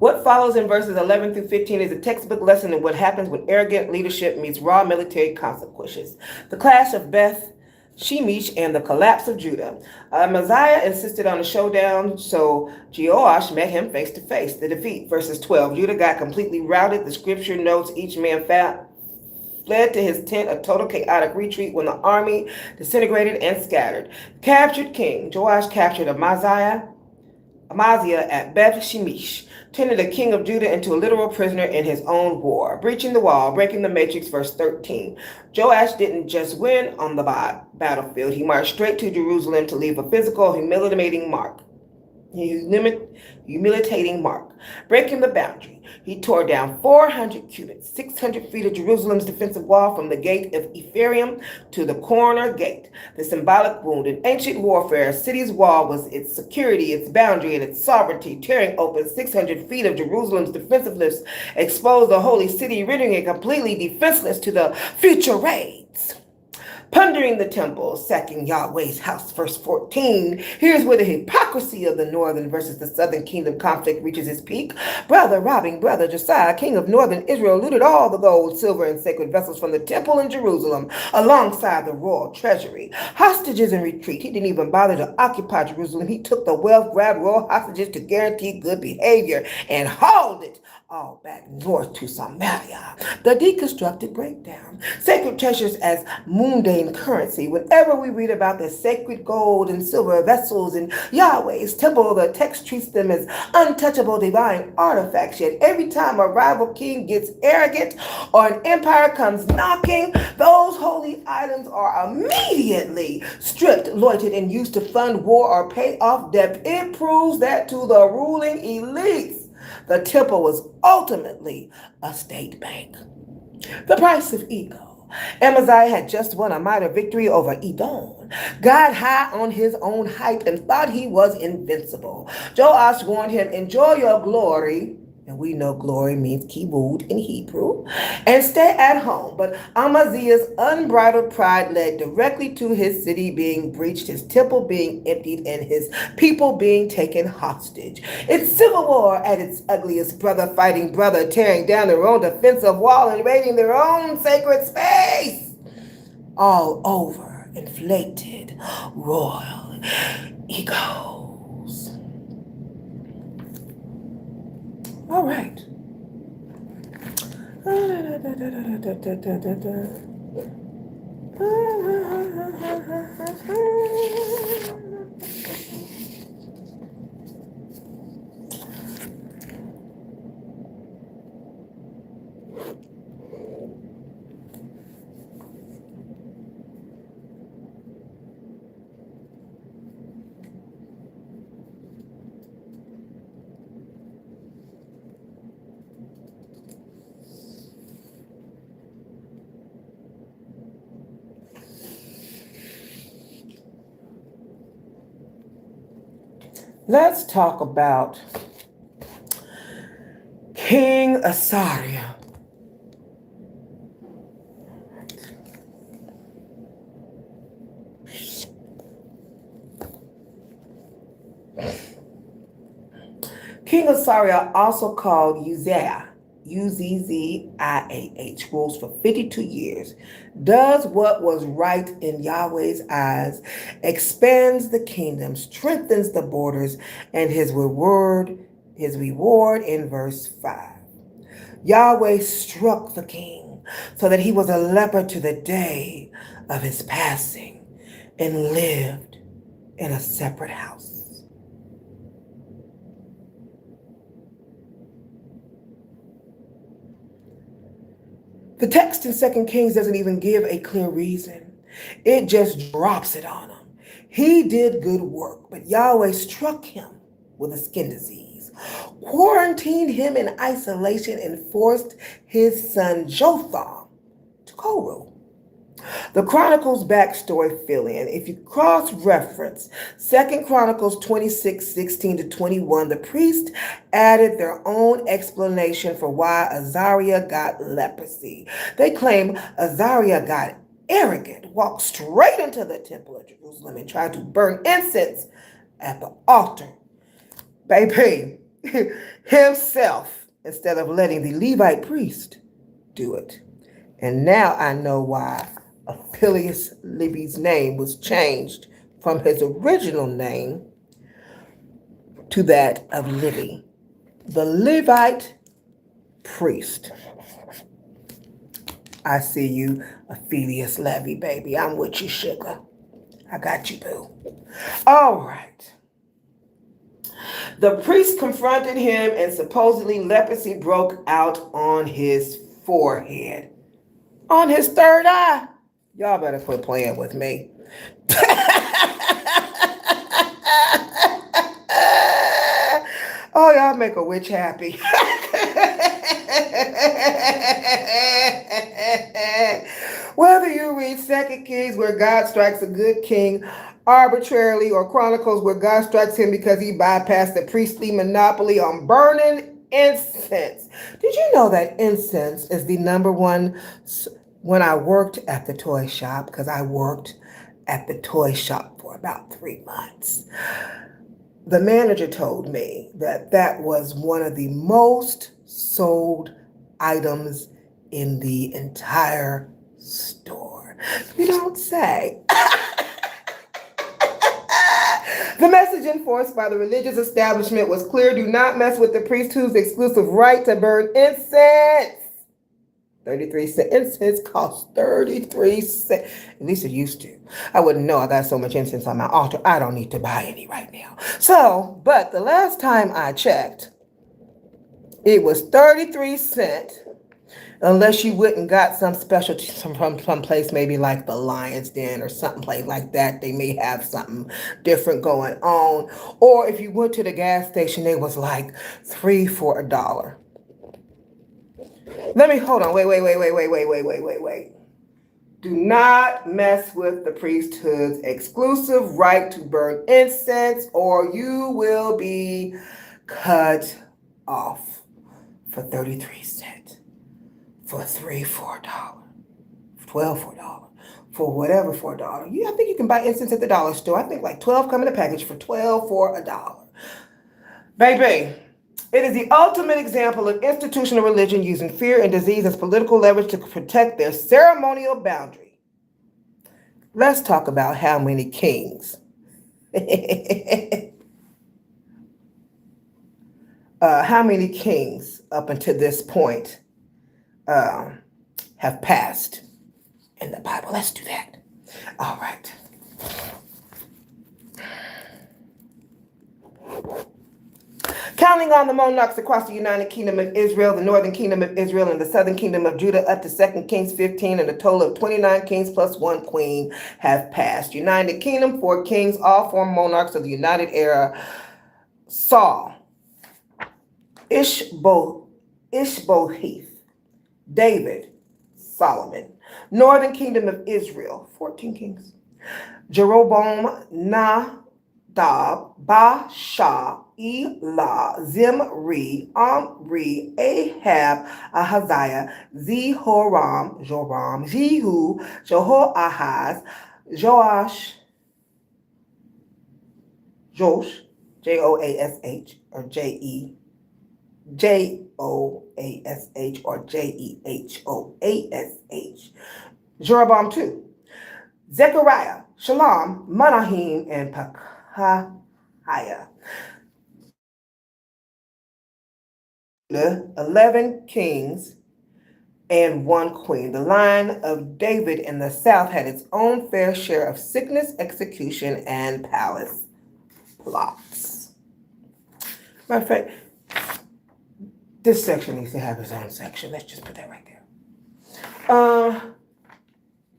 What follows in verses 11 through 15 is a textbook lesson in what happens when arrogant leadership meets raw military consequences. The clash of Beth Shemesh and the collapse of Judah. Amaziah insisted on a showdown, so Jehoash met him face to face. The defeat, verses 12. Judah got completely routed. The scripture notes each man fled to his tent, a total chaotic retreat when the army disintegrated and scattered. Captured king. Joash captured Amaziah at Beth Shemesh, turning the king of Judah into a literal prisoner in his own war. Breaching the wall, breaking the matrix, verse 13. Joash didn't just win on the battlefield. He marched straight to Jerusalem to leave a physical, humiliating mark. Breaking the boundary. He tore down 400 cubits, 600 feet of Jerusalem's defensive wall from the gate of Ephraim to the corner gate. The symbolic wound. In ancient warfare, a city's wall was its security, its boundary, and its sovereignty. Tearing open 600 feet of Jerusalem's defensiveness exposed the holy city, rendering it completely defenseless to the future raids. Plundering the temple, sacking Yahweh's house, verse 14. Here's where the hypocrisy of the northern versus the southern kingdom conflict reaches its peak. Brother robbing brother. Josiah, king of northern Israel, looted all the gold, silver, and sacred vessels from the temple in Jerusalem alongside the royal treasury. Hostages in retreat. He didn't even bother to occupy Jerusalem. He took the wealth, grabbed royal hostages to guarantee good behavior, and hauled it all back north to Samaria. The deconstructed breakdown. Sacred treasures as mundane currency. Whenever we read about the sacred gold and silver vessels in Yahweh's temple, the text treats them as untouchable divine artifacts. Yet every time a rival king gets arrogant or an empire comes knocking, those holy items are immediately stripped, loitered, and used to fund war or pay off debt. It proves that to the ruling elites, the temple was ultimately a state bank. The price of ego. Amaziah had just won a minor victory over Edom, got high on his own hype, and thought he was invincible. Joash warned him, enjoy your glory, and we know glory means kibud in Hebrew, and stay at home. But Amaziah's unbridled pride led directly to his city being breached, his temple being emptied, and his people being taken hostage. It's civil war at its ugliest, brother fighting brother, tearing down their own defensive wall and raiding their own sacred space. All over inflated royal egos. All right. Let's talk about King Assyria. King Assyria, also called Uzziah, Uzziah, rules for 52 years, does what was right in Yahweh's eyes, expands the kingdom, strengthens the borders, and his reward in verse 5. Yahweh struck the king so that he was a leper to the day of his passing and lived in a separate house. The text in 2 Kings doesn't even give a clear reason. It just drops it on him. He did good work, but Yahweh struck him with a skin disease, quarantined him in isolation, and forced his son Jotham to co-rule. The Chronicles backstory fill-in. If you cross-reference 2 Chronicles 26:16-21, the priests added their own explanation for why Azariah got leprosy. They claim Azariah got arrogant, walked straight into the temple of Jerusalem, and tried to burn incense at the altar. Baby, himself, instead of letting the Levite priest do it. And now I know why Appius Libby's name was changed from his original name to that of Livy, the Levite priest. I see you, Appius Levy, baby. I'm with you, sugar. I got you, boo. All right. The priest confronted him, and supposedly leprosy broke out on his forehead. On his third eye. Y'all better quit playing with me. Oh, y'all make a witch happy. Whether you read 2 Kings where God strikes a good king arbitrarily, or Chronicles where God strikes him because he bypassed the priestly monopoly on burning incense. Did you know that incense is the number one? When I worked at the toy shop, because I worked at the toy shop for about 3 months, the manager told me that that was one of the most sold items in the entire store. You don't say. The message enforced by the religious establishment was clear: do not mess with the priesthood's exclusive right to burn incense. 33 cents. Incense costs 33 cents. At least it used to. I wouldn't know. I got so much incense on my altar. I don't need to buy any right now. So, but the last time I checked, it was 33 cents. Unless you went and got some specialty from some place, maybe like the Lion's Den or something like that. They may have something different going on. Or if you went to the gas station, it was like 3 for $1. Let me hold on. Wait. Do not mess with the priesthood's exclusive right to burn incense, or you will be cut off for 33 cents, for $3 for $1, 12 for $1, for whatever for $1. I think you can buy incense at the dollar store. I think like 12 come in a package for 12 for $1. Baby. It is the ultimate example of institutional religion using fear and disease as political leverage to protect their ceremonial boundary. Let's talk about how many kings. How many kings up until this point have passed in the Bible. Let's do that. All right. Counting on the monarchs across the United Kingdom of Israel, the Northern Kingdom of Israel, and the Southern Kingdom of Judah, up to 2 Kings 15, and a total of 29 kings plus 1 queen have passed. United Kingdom, 4 kings, all 4 monarchs of the United Era: Saul, Ishbosheth, David, Solomon. Northern Kingdom of Israel, 14 kings: Jeroboam, Dab, Ba, Sha, Elah, Zimri, Omri, Ahab, Ahaziah, Zehoram, Joram, Jehu, Jehoahaz, Joash, Josh, Joash, or Joash, or Jehoash, Jeroboam 2, Zechariah, Shalom, Manahim, and Pekahiah. 11 kings and 1 queen. The line of David in the south had its own fair share of sickness, execution, and palace plots. Matter of fact, this section needs to have its own section. Let's just put that right there.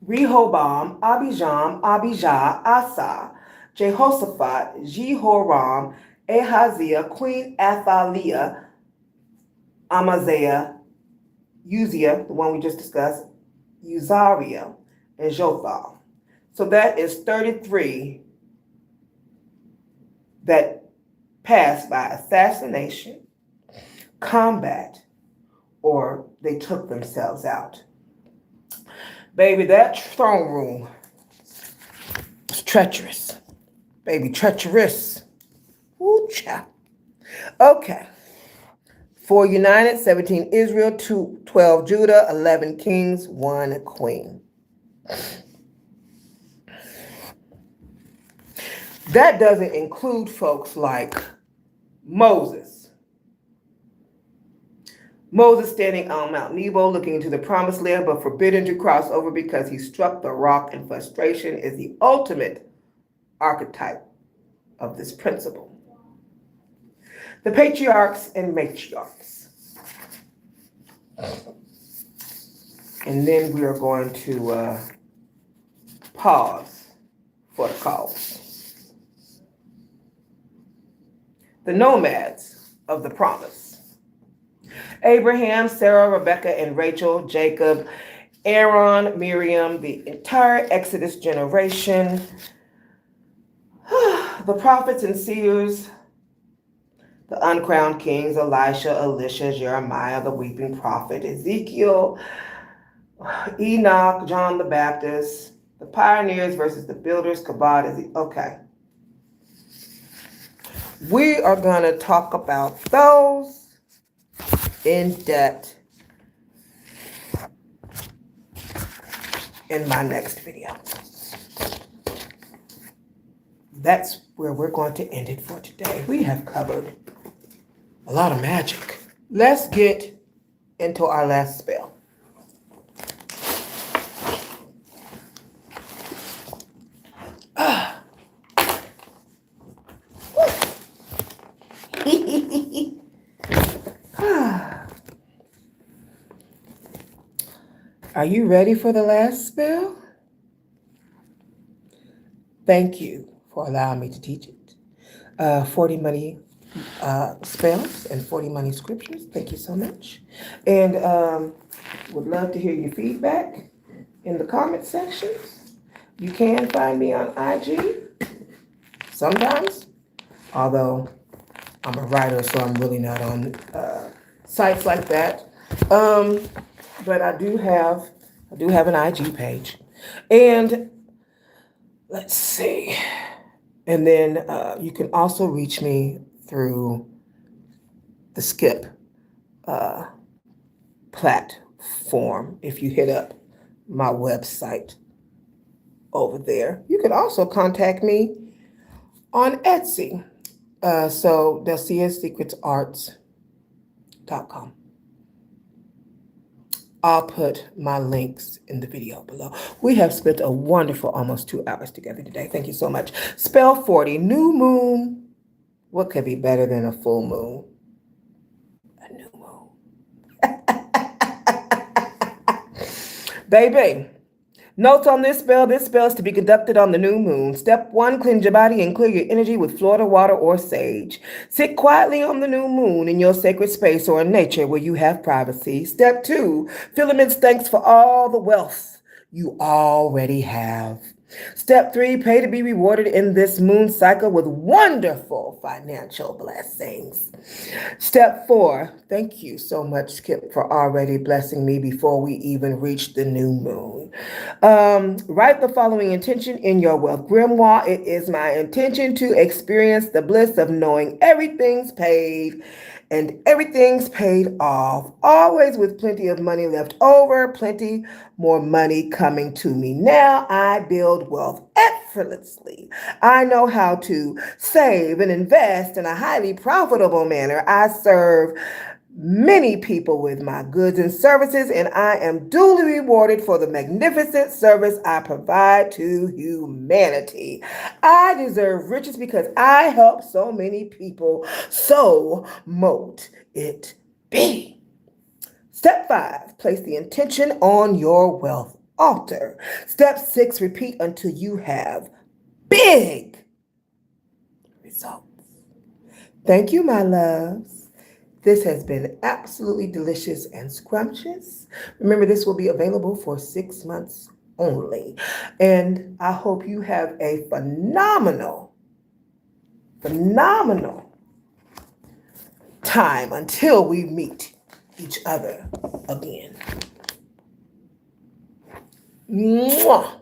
Rehoboam, Abijah, Asa, Jehoshaphat, Jehoram, Ahaziah, Queen Athaliah, Amaziah, Uzziah, the one we just discussed, Uzziah, and Jotham. So that is 33 that passed by assassination, combat, or they took themselves out. Baby, that throne room is treacherous. Baby, treacherous. Ooh, child. Okay. 4 united, 17 Israel, 12 Judah, 11 kings, 1 queen. That doesn't include folks like Moses. Moses standing on Mount Nebo looking into the promised land but forbidden to cross over because he struck the rock in frustration is the ultimate archetype of this principle. The patriarchs and matriarchs. And then we are going to pause for the calls. The nomads of the promise. Abraham, Sarah, Rebecca, and Rachel, Jacob, Aaron, Miriam, the entire Exodus generation, the prophets and seers, the uncrowned kings, Elisha, Elisha, Jeremiah, the weeping prophet, Ezekiel, Enoch, John the Baptist, the pioneers versus the builders, Kabod, okay. We are going to talk about those in depth in my next video. That's where we're going to end it for today. We have covered a lot of magic. Let's get into our last spell. Are you ready for the last spell? Thank you for allowing me to teach it. 40 money spells and 40 money scriptures. Thank you so much. And would love to hear your feedback in the comment sections. You can find me on IG sometimes, although I'm a writer, so I'm really not on sites like that. But I do have an IG page. And let's see. And then you can also reach me through the Skip platform if you hit up my website over there. You can also contact me on Etsy. So DelciaSecretsArts.com. I'll put my links in the video below. We have spent a wonderful almost 2 hours together today. Thank you so much. Spell 40, new moon. What could be better than a full moon? A new moon. Baby, notes on this spell. This spell is to be conducted on the new moon. Step 1, cleanse your body and clear your energy with Florida water or sage. Sit quietly on the new moon in your sacred space or in nature where you have privacy. Step 2, feel immense thanks for all the wealth you already have. Step 3, pay to be rewarded in this moon cycle with wonderful financial blessings. Step 4, thank you so much, Skip, for already blessing me before we even reach the new moon. Write the following intention in your wealth grimoire. It is my intention to experience the bliss of knowing everything's paid and everything's paid off, always with plenty of money left over, plenty more money coming to me. Now I build wealth effortlessly. I know how to save and invest in a highly profitable manner. I serve many people with my goods and services, and I am duly rewarded for the magnificent service I provide to humanity. I deserve riches because I help so many people. So mote it be. Step 5, place the intention on your wealth altar. Step 6, repeat until you have big results. Thank you, my loves. This has been absolutely delicious and scrumptious. Remember, this will be available for 6 months only. And I hope you have a phenomenal time until we meet each other again. Mwah.